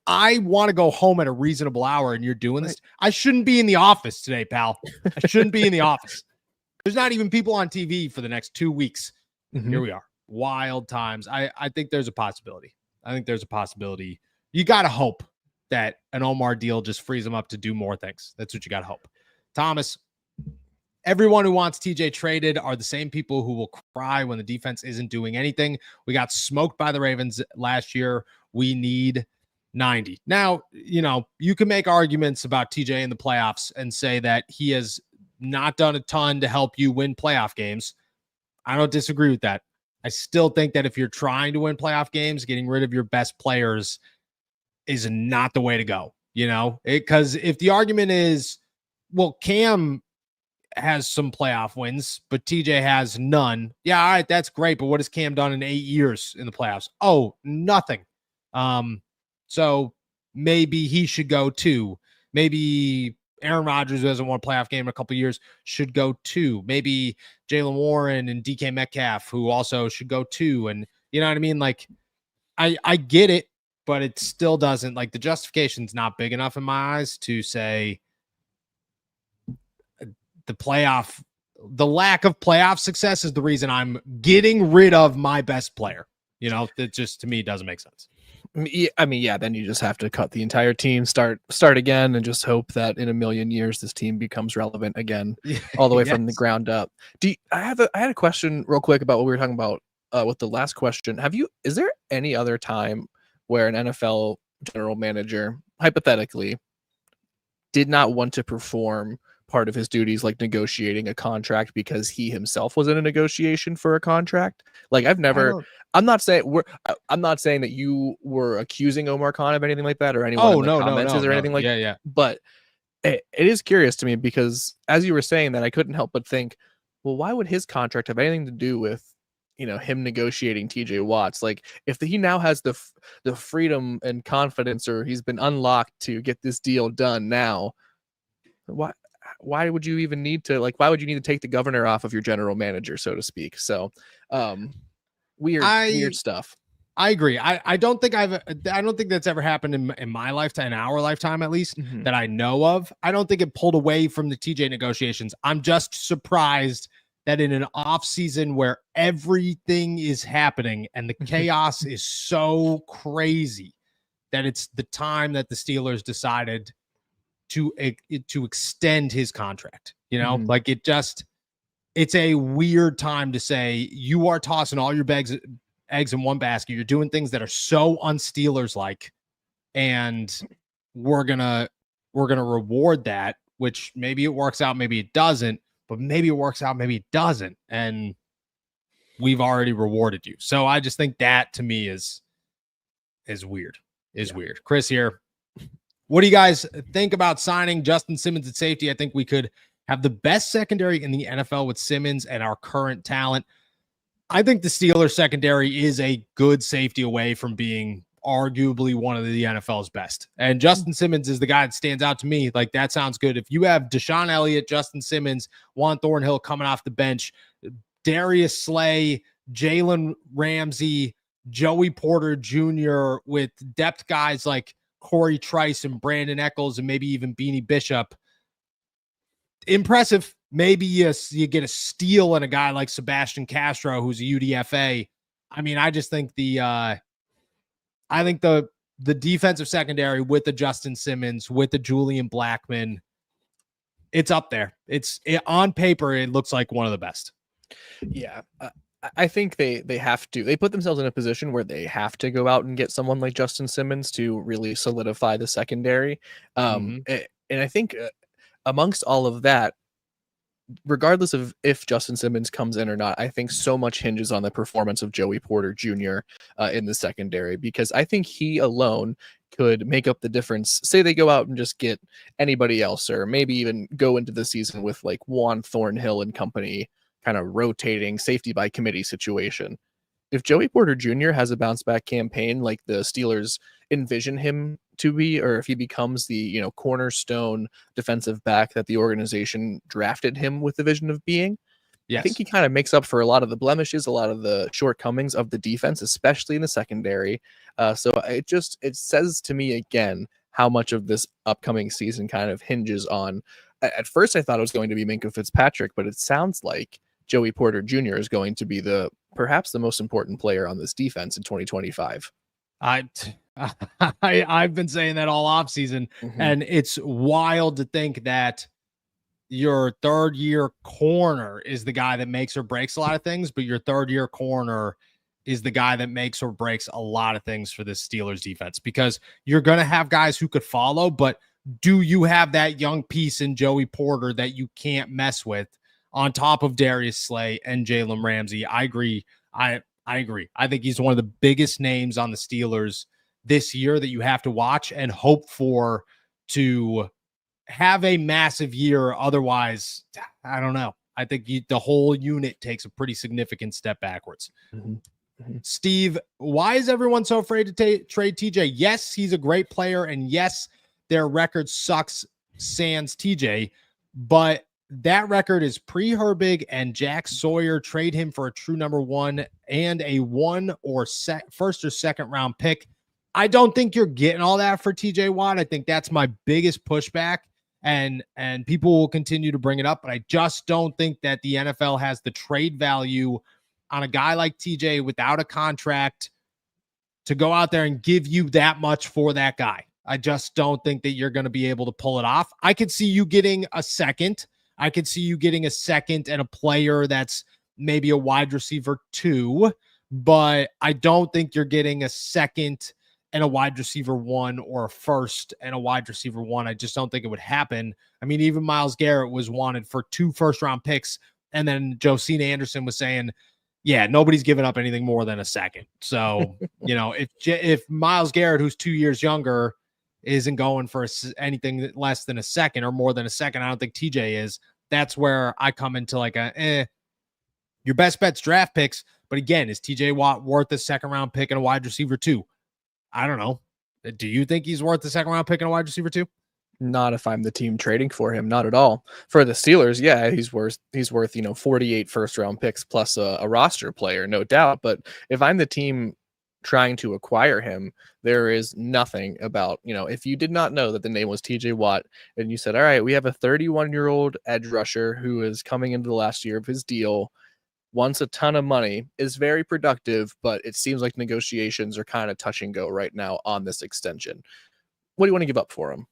A: I want to go home at a reasonable hour and you're doing this. I shouldn't be in the office today, pal. I shouldn't be in the office. There's not even people on TV for the next 2 weeks. Here we are. Wild times. I think there's a possibility. You got to hope that an Omar deal just frees him up to do more things. That's what you got to hope. Thomas, everyone who wants TJ traded are the same people who will cry when the defense isn't doing anything. We got smoked by the Ravens last year. We need 90. Now, you can make arguments about TJ in the playoffs and say that he has not done a ton to help you win playoff games. I don't disagree with that. I still think that if you're trying to win playoff games, getting rid of your best players is not the way to go, because if the argument is, well, Cam has some playoff wins, but TJ has none. Yeah. All right. That's great. But what has Cam done in 8 years in the playoffs? Oh, nothing. So maybe he should go too. Maybe Aaron Rodgers, who hasn't won a playoff game in a couple of years, should go too. Maybe Jaylen Warren and DK Metcalf, who also should go too. And you know what I mean? I get it, but it still doesn't, the justification's not big enough in my eyes to say the lack of playoff success is the reason I'm getting rid of my best player. That just to me doesn't make sense.
B: Then you just have to cut the entire team, start again, and just hope that in a million years this team becomes relevant again, all the way from the ground up. I had a question real quick about what we were talking about with the last question. Is there any other time where an NFL general manager, hypothetically, did not want to perform part of his duties, like negotiating a contract, because he himself was in a negotiation for a contract? Like, I'm not saying that you were accusing Omar Khan of anything like that, or anyone in the comments or anything like
A: yeah.
B: but it is curious to me, because as you were saying that, I couldn't help but think, well, why would his contract have anything to do with, him negotiating TJ Watts? Like, if he now has the freedom and confidence, or he's been unlocked to get this deal done now, why would you even need to, why would you need to take the governor off of your general manager, so to speak? So weird stuff.
A: I agree. I don't think that's ever happened in my lifetime, in our lifetime at least, that I know of. I don't think it pulled away from the TJ negotiations. I'm just surprised that in an off season where everything is happening and the chaos is so crazy, that it's the time that the Steelers decided to extend his contract. It's a weird time to say you are tossing all your eggs in one basket. You're doing things that are so un-Steelers like, and we're gonna reward that, which maybe it works out, maybe it doesn't, but maybe it works out, maybe it doesn't, and we've already rewarded you. So I just think that, to me, is weird. Weird. Chris here. What do you guys think about signing Justin Simmons at safety? I think we could have the best secondary in the NFL with Simmons and our current talent. I think the Steelers secondary is a good safety away from being arguably one of the NFL's best. And Justin Simmons is the guy that stands out to me. Like, that sounds good. If you have Deshaun Elliott, Justin Simmons, Juan Thornhill coming off the bench, Darius Slay, Jalen Ramsey, Joey Porter Jr. with depth guys like Corey Trice and Brandon Eccles and maybe even Beanie Bishop, impressive. Maybe you get a steal in a guy like Sebastian Castro, who's a UDFA. I mean, I just think the defensive secondary with the Justin Simmons, with the Julian Blackmon, it's up there. On paper, it looks like one of the best.
B: Yeah. I think they put themselves in a position where they have to go out and get someone like Justin Simmons to really solidify the secondary. And I think amongst all of that, regardless of if Justin Simmons comes in or not, I think so much hinges on the performance of Joey Porter Jr. In the secondary, because I think he alone could make up the difference. Say they go out and just get anybody else, or maybe even go into the season with like Juan Thornhill and company, kind of rotating safety by committee situation. If Joey Porter Jr. has a bounce back campaign like the Steelers envision him to be, or if he becomes the cornerstone defensive back that the organization drafted him with the vision of being, yes, I think he kind of makes up for a lot of the blemishes, a lot of the shortcomings of the defense, especially in the secondary. So it says to me again how much of this upcoming season kind of hinges on. At first, I thought it was going to be Minkah Fitzpatrick, but it sounds like Joey Porter Jr. is going to be perhaps the most important player on this defense in 2025.
A: I've been saying that all offseason, and it's wild to think that your third-year corner is the guy that makes or breaks a lot of things, but your third-year corner is the guy that makes or breaks a lot of things for this Steelers defense, because you're going to have guys who could follow, but do you have that young piece in Joey Porter that you can't mess with on top of Darius Slay and Jalen Ramsey? I agree. I agree. I think he's one of the biggest names on the Steelers this year that you have to watch and hope for to have a massive year. Otherwise, I don't know. I think the whole unit takes a pretty significant step backwards. Steve, why is everyone so afraid to trade TJ? Yes, he's a great player, and yes, their record sucks sans TJ, but that record is pre-Herbig and Jack Sawyer. Trade him for a true number one and a first or second round pick. I don't think you're getting all that for TJ Watt. I think that's my biggest pushback, and people will continue to bring it up, but I just don't think that the NFL has the trade value on a guy like TJ without a contract to go out there and give you that much for that guy. I just don't think that you're going to be able to pull it off. I could see you getting a second. I could see you getting a second and a player that's maybe a wide receiver 2, but I don't think you're getting a second and a wide receiver 1 or a first and a wide receiver 1. I just don't think it would happen. I mean, even Myles Garrett was wanted for 2 first-round picks, and then Josina Anderson was saying, yeah, nobody's giving up anything more than a second. So, if Myles Garrett, who's 2 years younger, isn't going for anything less than a second or more than a second, I don't think TJ is. That's where I come into like your best bet's draft picks. But again, is TJ Watt worth a second-round pick and a wide receiver 2? I don't know. Do you think he's worth the second-round pick and a wide receiver 2?
B: Not if I'm the team trading for him, not at all. For the Steelers, yeah, he's worth 48 first-round picks plus a roster player, no doubt. But if I'm the team trying to acquire him, there is nothing about, if you did not know that the name was TJ Watt and you said, all right, we have a 31-year-old edge rusher who is coming into the last year of his deal, wants a ton of money, is very productive, but it seems like negotiations are kind of touch and go right now on this extension. What do you want to give up for him?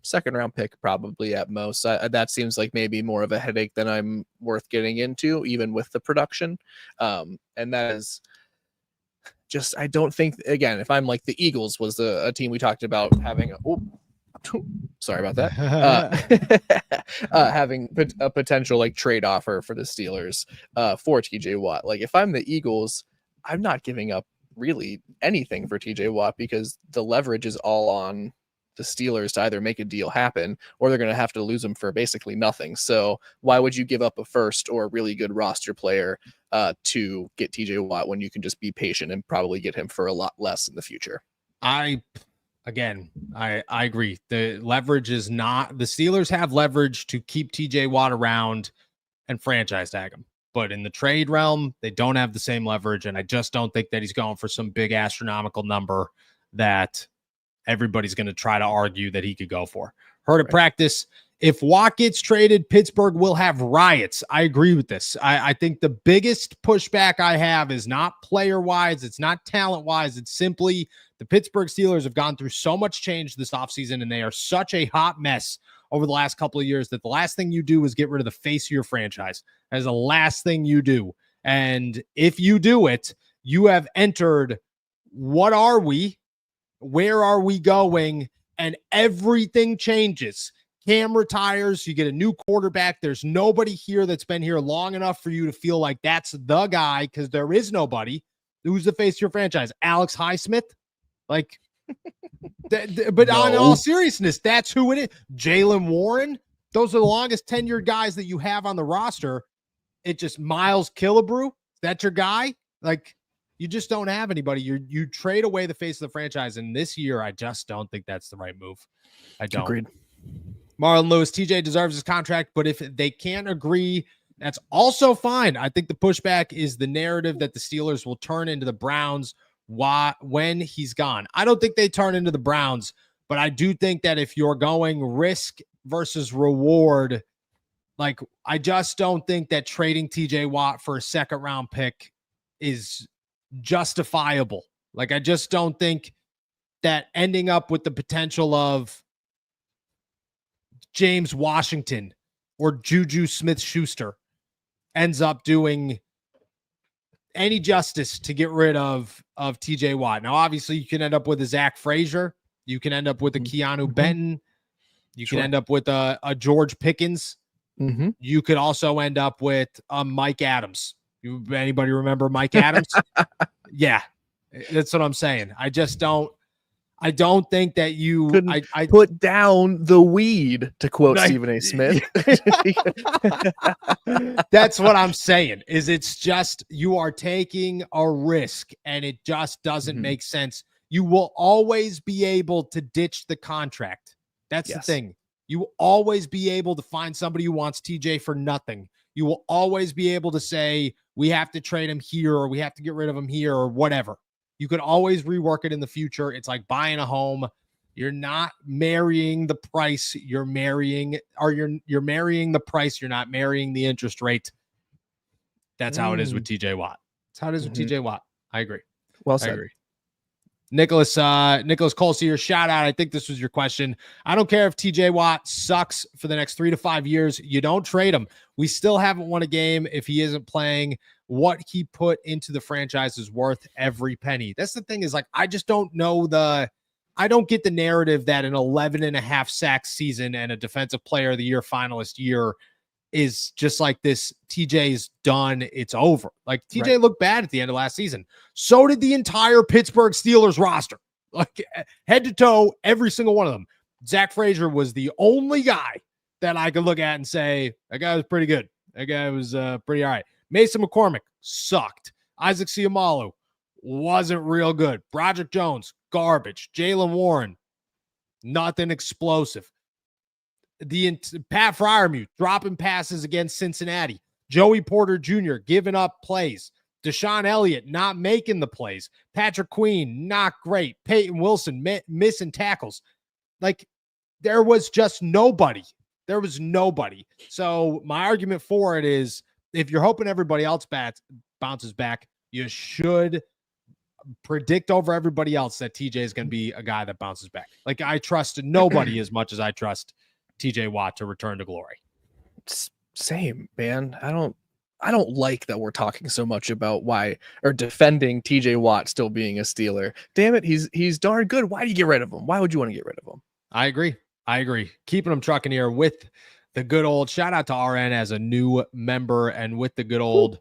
B: Second round pick probably at most. That seems like maybe more of a headache than I'm worth getting into, even with the production. And that is just, I don't think, again, if I'm like the Eagles was a team we talked about having sorry about that. Having a potential like trade offer for the Steelers for TJ Watt. Like if I'm the Eagles, I'm not giving up really anything for TJ Watt because the leverage is all on the Steelers to either make a deal happen or they're going to have to lose him for basically nothing. So why would you give up a first or a really good roster player to get TJ Watt when you can just be patient and probably get him for a lot less in the future?
A: I agree. The leverage is not, the Steelers have leverage to keep TJ Watt around and franchise tag him. But in the trade realm, they don't have the same leverage. And I just don't think that he's going for some big astronomical number that everybody's going to try to argue that he could go for. Heard at practice, if Watt gets traded, Pittsburgh will have riots. I agree with this. I think the biggest pushback I have is not player-wise. It's not talent-wise. It's simply the Pittsburgh Steelers have gone through so much change this offseason, and they are such a hot mess over the last couple of years that the last thing you do is get rid of the face of your franchise. That is the last thing you do. And if you do it, you have entered, what are we? Where are we going? And everything changes. Cam retires. You get a new quarterback. There's nobody here that's been here long enough for you to feel like that's the guy, because there is nobody. Who's the face of your franchise? Alex Highsmith? Like, but no. On all seriousness, that's who it is. Jaylen Warren. Those are the longest tenured guys that you have on the roster. It just Miles Killebrew. That's your guy. Like, you just don't have anybody. You trade away the face of the franchise, and this year I just don't think that's the right move. I don't.
B: Agreed.
A: Marlon Lewis, TJ deserves his contract, but if they can't agree, that's also fine. I think the pushback is the narrative that the Steelers will turn into the Browns when he's gone. I don't think they turn into the Browns, but I do think that if you're going risk versus reward, like, I just don't think that trading TJ Watt for a second round pick is justifiable. Like, I just don't think that ending up with the potential of James Washington or Juju Smith-Schuster ends up doing any justice to get rid of TJ Watt. Now, obviously, you can end up with a Zach Frazier. You can end up with a Keanu Benton. You can end up with a George Pickens. You could also end up with Mike Adams. Anybody remember Mike Adams? Yeah, that's what I'm saying. I don't think that you I
B: put down the weed, to quote Stephen A. Smith.
A: That's what I'm saying. Is it's just you are taking a risk, and it just doesn't make sense. You will always be able to ditch the contract. That's the thing. You will always be able to find somebody who wants TJ for nothing. You will always be able to say, we have to trade him here, or we have to get rid of him here, or whatever. You can always rework it in the future. It's like buying a home. You're not marrying the price. You're marrying the price. You're not marrying the interest rate. That's how it is with TJ Watt. That's how it is with TJ Watt. I agree.
B: Well said.
A: I agree. Nicholas Colsier, shout out. I think this was your question. I don't care if TJ Watt sucks for the next 3 to 5 years. You don't trade him. We still haven't won a game if he isn't playing. what he put into the franchise is worth every penny. That's the thing, is like, I just don't know I don't get the narrative that an 11.5 sack season and a defensive player of the year finalist year is just like this. TJ's done. It's over. Like, TJ looked bad at the end of last season. So did the entire Pittsburgh Steelers roster, like head to toe, every single one of them. Zach Frazier was the only guy that I could look at and say, that guy was pretty good. That guy was pretty all right. Mason McCormick sucked. Isaac Seumalo wasn't real good. Broderick Jones, garbage. Jaylen Warren, nothing explosive. Pat Freiermuth dropping passes against Cincinnati. Joey Porter Jr. giving up plays. Deshaun Elliott not making the plays. Patrick Queen, not great. Peyton Wilson missing tackles. Like, there was just nobody. There was nobody. So my argument for it is, if you're hoping everybody else bounces back, you should predict over everybody else that TJ is going to be a guy that bounces back. Like, I trust nobody as much as I trust TJ Watt to return to glory.
B: Same, man. I don't like that we're talking so much about defending TJ Watt still being a Steeler. Damn it, he's darn good. Why do you get rid of him? Why would you want to get rid of him?
A: I agree. Keeping him trucking here with the good old, shout out to RN as a new member, and with the good old.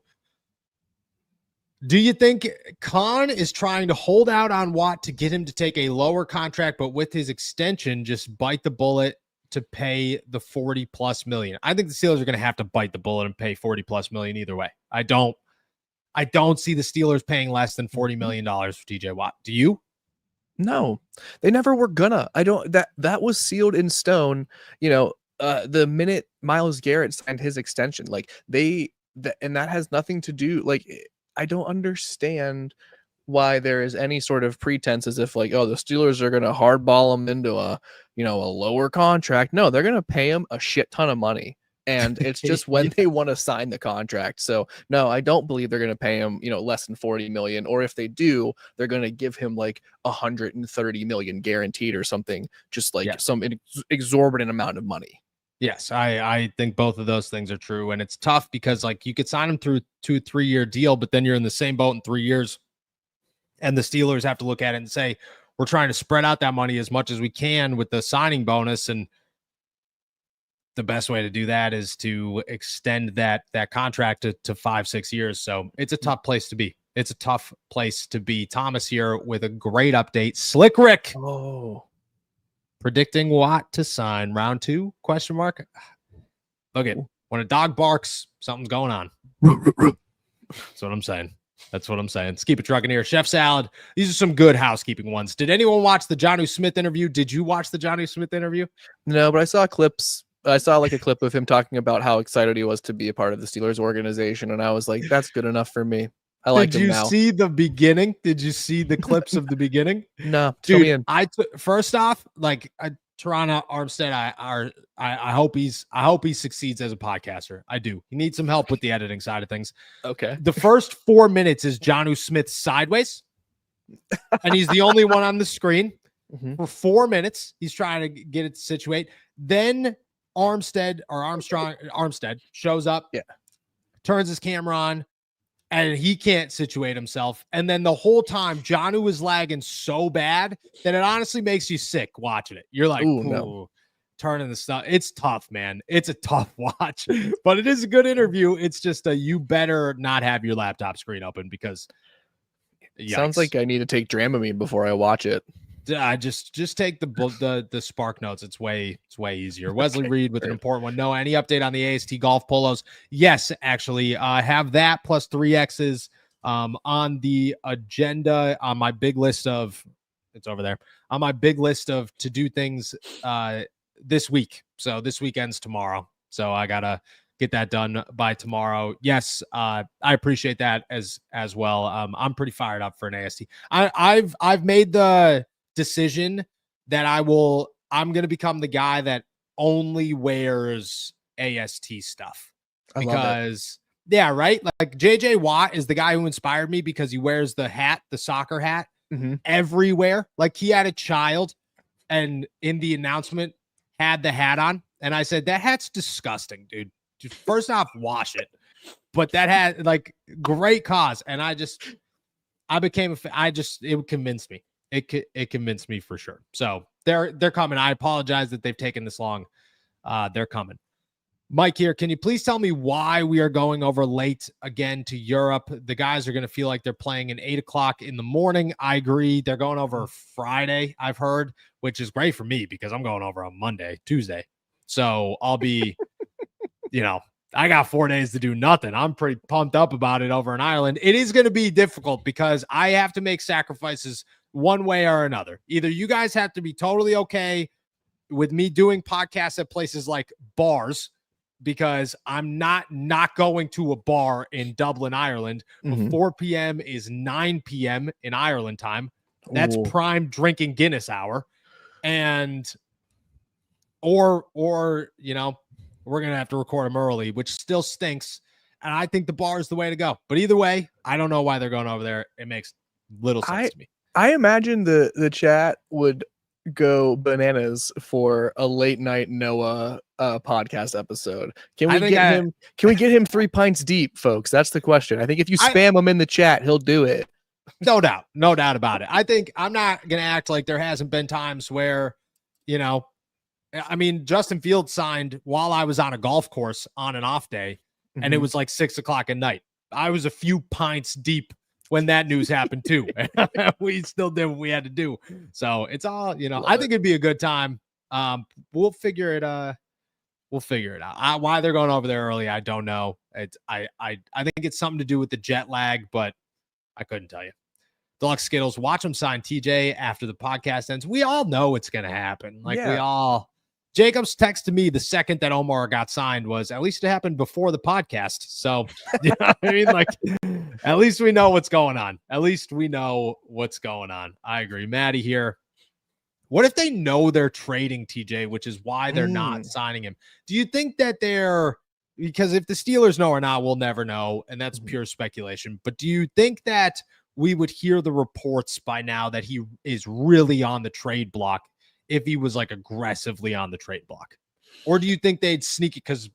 A: Do you think Khan is trying to hold out on Watt to get him to take a lower contract, but with his extension, just bite the bullet to pay the 40+ million? I think the Steelers are going to have to bite the bullet and pay 40+ million either way. I don't see the Steelers paying less than $40 million for TJ Watt. Do you?
B: No, they never were gonna. That was sealed in stone. The minute Myles Garrett signed his extension, like and that has nothing to do. Like, I don't understand why there is any sort of pretense as if like, oh, the Steelers are gonna hardball him into a lower contract. No, they're gonna pay him a shit ton of money. And it's just when they want to sign the contract. So no, I don't believe they're going to pay him, less than 40 million. Or if they do, they're going to give him like 130 million guaranteed or something, just like some exorbitant amount of money.
A: Yes, I think both of those things are true. And it's tough because, like, you could sign him through 2-3 year deal, but then you're in the same boat in 3 years. And the Steelers have to look at it and say, we're trying to spread out that money as much as we can with the signing bonus. And the best way to do that is to extend that contract to 5-6 years. So it's a tough place to be. It's a tough place to be. Thomas here with a great update. Slick Rick.
B: Oh,
A: predicting Watt to sign round 2? ? Look at, when a dog barks, something's going on. That's what I'm saying. Let's keep it trucking here. Chef Salad. These are some good housekeeping ones. Did anyone watch the Jonnu Smith interview? Did you watch the Jonnu Smith interview?
B: No, but I saw clips. I saw like a clip of him talking about how excited he was to be a part of the Steelers organization. And I was like, that's good enough for me. I like him now.
A: Did you see the beginning? Did you see the clips of the beginning?
B: No,
A: dude. First off, like, Toronto Armstead, I hope he succeeds as a podcaster. I do. He needs some help with the editing side of things.
B: Okay.
A: The first 4 minutes is Jonnu Smith sideways, and he's the only one on the screen. For 4 minutes. He's trying to get it to situate. Then Armstead shows up, turns his camera on, and he can't situate himself. And then the whole time, Jonnu is lagging so bad that it honestly makes you sick watching it. You're like, no. Turning the stuff. It's tough, man. It's a tough watch, but it is a good interview. It's just you better not have your laptop screen open because
B: sounds like I need to take Dramamine before I watch it.
A: Just take the Spark Notes. It's way easier. Wesley Reed with an important one. No, any update on the AST golf polos? Yes, actually, I have that plus 3Xs on the agenda on my big list of. It's over there on my big list of to do things this week. So this weekend's tomorrow. So I gotta get that done by tomorrow. Yes, I appreciate that as well. I'm pretty fired up for an AST. I've made the decision that I'm going to become the guy that only wears AST stuff because right. Like JJ Watt is the guy who inspired me because he wears the hat, the soccer hat everywhere. Like he had a child and in the announcement had the hat on. And I said, that hat's disgusting, dude. Just first off, wash it. but that had like great cause. And I became it convinced me. It convinced me for sure. So they're coming. I apologize that they've taken this long. They're coming. Mike here. Can you please tell me why we are going over late again to Europe? The guys are going to feel like they're playing at 8:00 in the morning. I agree. They're going over Friday, I've heard, which is great for me because I'm going over on Tuesday. So I'll be, I got 4 days to do nothing. I'm pretty pumped up about it over in Ireland. It is going to be difficult because I have to make sacrifices one way or another. Either you guys have to be totally okay with me doing podcasts at places like bars, because I'm not going to a bar in Dublin, Ireland.
B: Mhm.
A: 4 p.m. is 9 p.m. in Ireland time. That's
B: Ooh.
A: prime drinking Guinness hour. And or we're going to have to record them early, which still stinks. And I think the bar is the way to go. But either way, I don't know why they're going over there. It makes little sense to me.
B: I imagine the chat would go bananas for a late night Noah podcast episode. Can we get him 3 pints deep, folks? That's the question. I think if you spam him in the chat, he'll do it.
A: No doubt about it. I think I'm not gonna act like there hasn't been times where, Justin Fields signed while I was on a golf course on an off day, and it was like 6:00 at night. I was a few pints deep when that news happened too. We still did what we had to do. So it's all, I think it'd be a good time. We'll figure it out. Why they're going over there early, I don't know. I think it's something to do with the jet lag, but I couldn't tell you. Deluxe Skittles, watch them sign TJ after the podcast ends. We all know it's going to happen. Jacob's text to me the second that Omar got signed was, at least it happened before the podcast. So, at least we know what's going on. I agree. Maddie here. What if they know they're trading TJ, which is why they're not signing him? Do you think that because if the Steelers know or not, we'll never know. And that's pure speculation. But do you think that we would hear the reports by now that he is really on the trade block if he was like aggressively on the trade block? Or do you think they'd sneak it? Because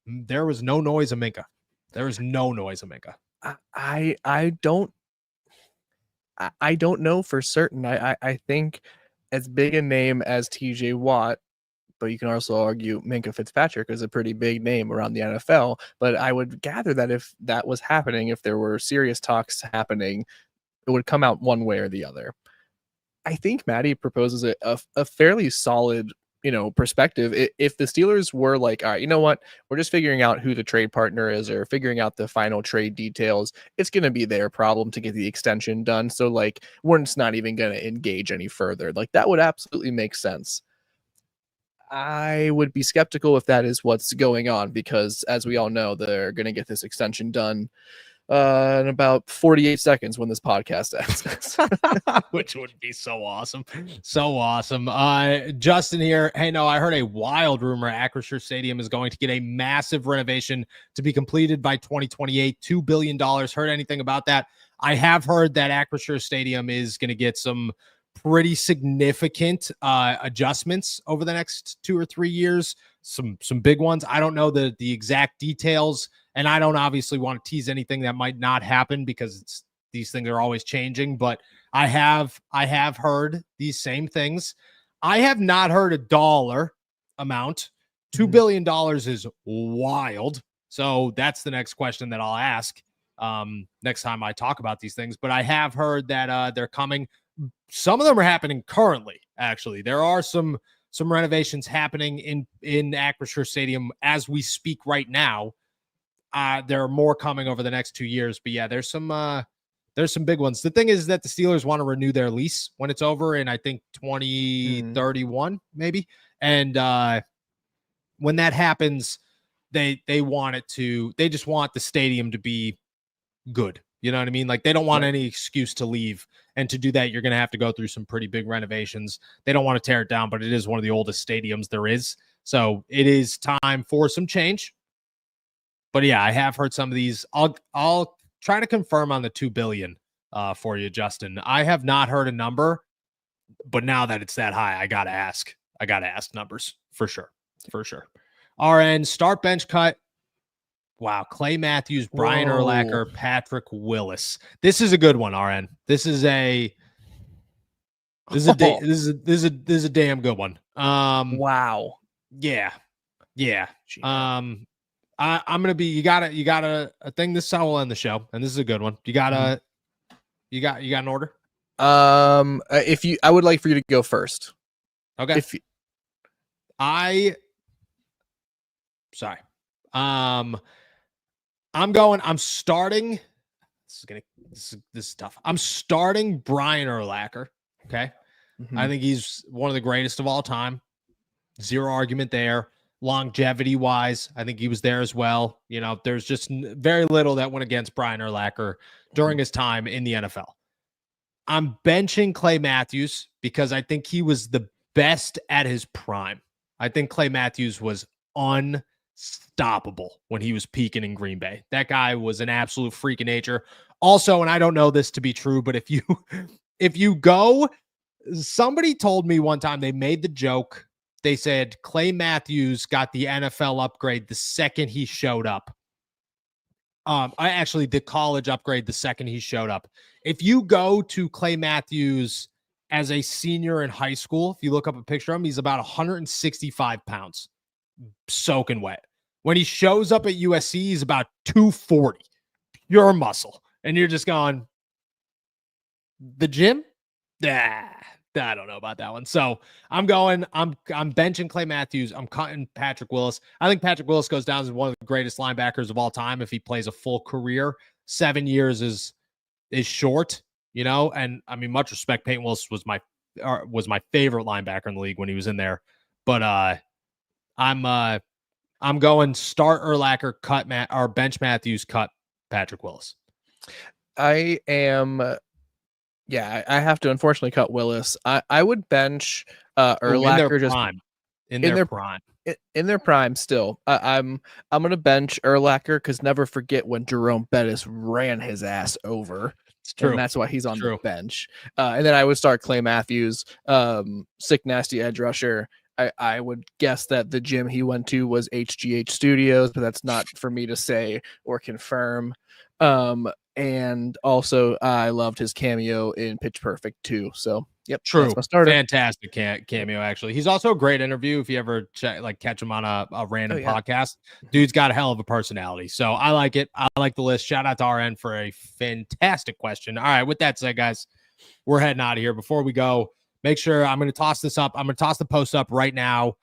A: there was no noise of Minka.
B: I don't know for certain. I think as big a name as TJ Watt, but you can also argue Minka Fitzpatrick is a pretty big name around the NFL. But I would gather that if that was happening, if there were serious talks happening, it would come out one way or the other. I think Maddie proposes a fairly solid, perspective. If the Steelers were like, all right, you know what, we're just figuring out who the trade partner is or figuring out the final trade details, it's going to be their problem to get the extension done. So we're just not even going to engage any further. That would absolutely make sense. I would be skeptical if that is what's going on, because as we all know, they're going to get this extension done in about 48 seconds when this podcast ends.
A: Which would be so awesome. Justin here. Hey, no, I heard a wild rumor Acrisure Stadium is going to get a massive renovation to be completed by 2028, $2 billion. Heard anything about that? I have heard that Acrisure Stadium is going to get some pretty significant adjustments over the next 2 or 3 years. Some big ones. I don't know the exact details, and I don't obviously want to tease anything that might not happen because these things are always changing. But I have heard these same things. I have not heard a dollar amount. $2 billion is wild. So that's the next question that I'll ask next time I talk about these things. But I have heard that they're coming. Some of them are happening currently. Actually, there are some renovations happening in Acrisure Stadium as we speak right now. There are more coming over the next 2 years. But yeah, there's some big ones. The thing is that the Steelers want to renew their lease when it's over in, I think, 2031 maybe. And when that happens, they just want the stadium to be good. You know what I mean? They don't want any excuse to leave. And to do that, you're going to have to go through some pretty big renovations. They don't want to tear it down, but it is one of the oldest stadiums there is. So it is time for some change. But yeah, I have heard some of these. I'll try to confirm on the $2 billion for you, Justin. I have not heard a number, but now that it's that high, I got to ask numbers for sure. RN start bench cut. Wow. Clay Matthews, Brian
B: Whoa.
A: Urlacher, Patrick Willis. This is a good one, RN. This is a damn good one.
B: Wow.
A: Yeah.
B: Gee,
A: I'm gonna be you got a thing. This is how we'll end the show, and this is a good one. You got an order?
B: I would like for you to go first.
A: Okay. Sorry. I'm starting. This is tough. I'm starting Brian Urlacher. Okay. I think he's one of the greatest of all time. Zero argument there. Longevity wise, I think he was there as well. You know, there's just very little that went against Brian Urlacher during his time in the NFL. I'm benching Clay Matthews because I think he was the best at his prime. I think Clay Matthews was unstoppable when he was peaking in Green Bay. That guy was an absolute freak of nature. Also, and I don't know this to be true, but if you go, somebody told me one time, they made the joke. They said Clay Matthews got the NFL upgrade the second he showed up. The college upgrade the second he showed up. If you go to Clay Matthews as a senior in high school, if you look up a picture of him, he's about 165 pounds, soaking wet. When he shows up at USC, he's about 240, pure muscle. And you're just going, the gym? I don't know about that one. So I'm benching Clay Matthews. I'm cutting Patrick Willis. I think Patrick Willis goes down as one of the greatest linebackers of all time if he plays a full career. 7 years is short, you know. And I mean, much respect. Peyton Willis was my favorite linebacker in the league when he was in there. But I'm going start Urlacher, cut or bench Matthews, cut Patrick Willis.
B: I am. Yeah, I have to unfortunately cut Willis. I would bench Urlacher
A: in their prime.
B: In their prime still. I'm gonna bench Urlacher because never forget when Jerome Bettis ran his ass over.
A: It's true.
B: And that's why he's on the bench. And then I would start Clay Matthews, sick, nasty edge rusher. I would guess that the gym he went to was HGH Studios, but that's not for me to say or confirm. And also I loved his cameo in Pitch Perfect too. So yep,
A: true.
B: That's my starter.
A: Fantastic cameo. Actually, he's also a great interview. If you ever catch him on a random podcast, dude's got a hell of a personality. So I like it. I like the list. Shout out to RN for a fantastic question. All right, with that said, guys, we're heading out of here. Before we go, make sure I'm going to toss this up. I'm going to toss the post up right now.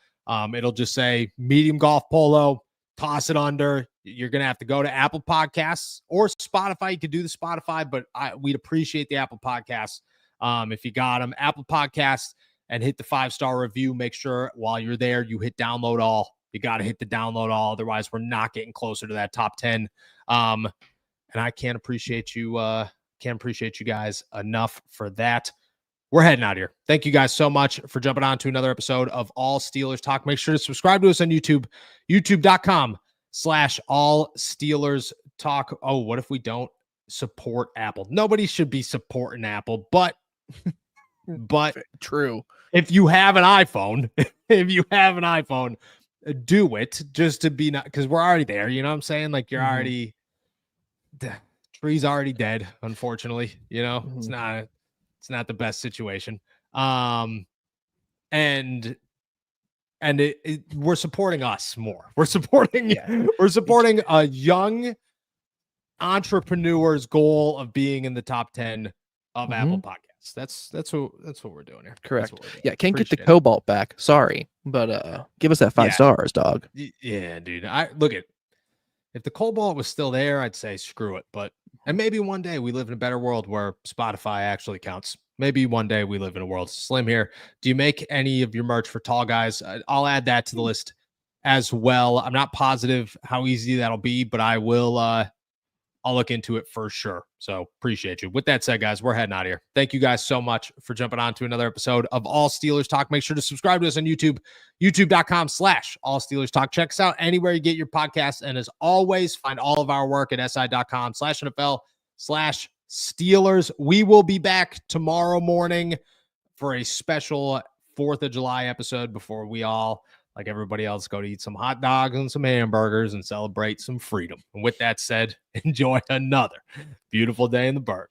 A: It'll just say medium golf polo. Toss it under. You're going to have to go to Apple Podcasts or Spotify. You could do the Spotify, but we'd appreciate the Apple Podcasts. If you got them, Apple Podcasts, and hit the 5-star review. Make sure while you're there, you hit download all. You got to hit the download all. Otherwise, we're not getting closer to that top 10. And I can't appreciate you guys enough for that. We're heading out here. Thank you guys so much for jumping on to another episode of All Steelers Talk. Make sure to subscribe to us on YouTube, youtube.com/All Steelers Talk. Oh, what if we don't support Apple? Nobody should be supporting Apple, but
B: true.
A: If you have an iPhone, do it just to be not, because we're already there. You know what I'm saying? Like you're already, the tree's already dead, unfortunately. You know, it's not the best situation. And we're supporting us more. We're supporting a young entrepreneur's goal of being in the top 10 of Apple Podcasts. That's what we're doing here.
B: Correct. Yeah, can't get the Cobalt back. Sorry, but give us that 5 stars, dog.
A: Yeah, dude. If the Cobalt was still there, I'd say screw it. And maybe one day we live in a better world where Spotify actually counts. Maybe one day we live in a world. Slim here. Do you make any of your merch for tall guys? I'll add that to the list as well. I'm not positive how easy that'll be, but I will. I'll look into it for sure. So appreciate you. With that said, guys, we're heading out of here. Thank you guys so much for jumping on to another episode of All Steelers Talk. Make sure to subscribe to us on YouTube, youtube.com/All Steelers Talk. Check us out anywhere you get your podcasts. And as always, find all of our work at si.com/NFL/Steelers. We will be back tomorrow morning for a special 4th of July episode before we all like everybody else, go to eat some hot dogs and some hamburgers and celebrate some freedom. And with that said, enjoy another beautiful day in the Berg.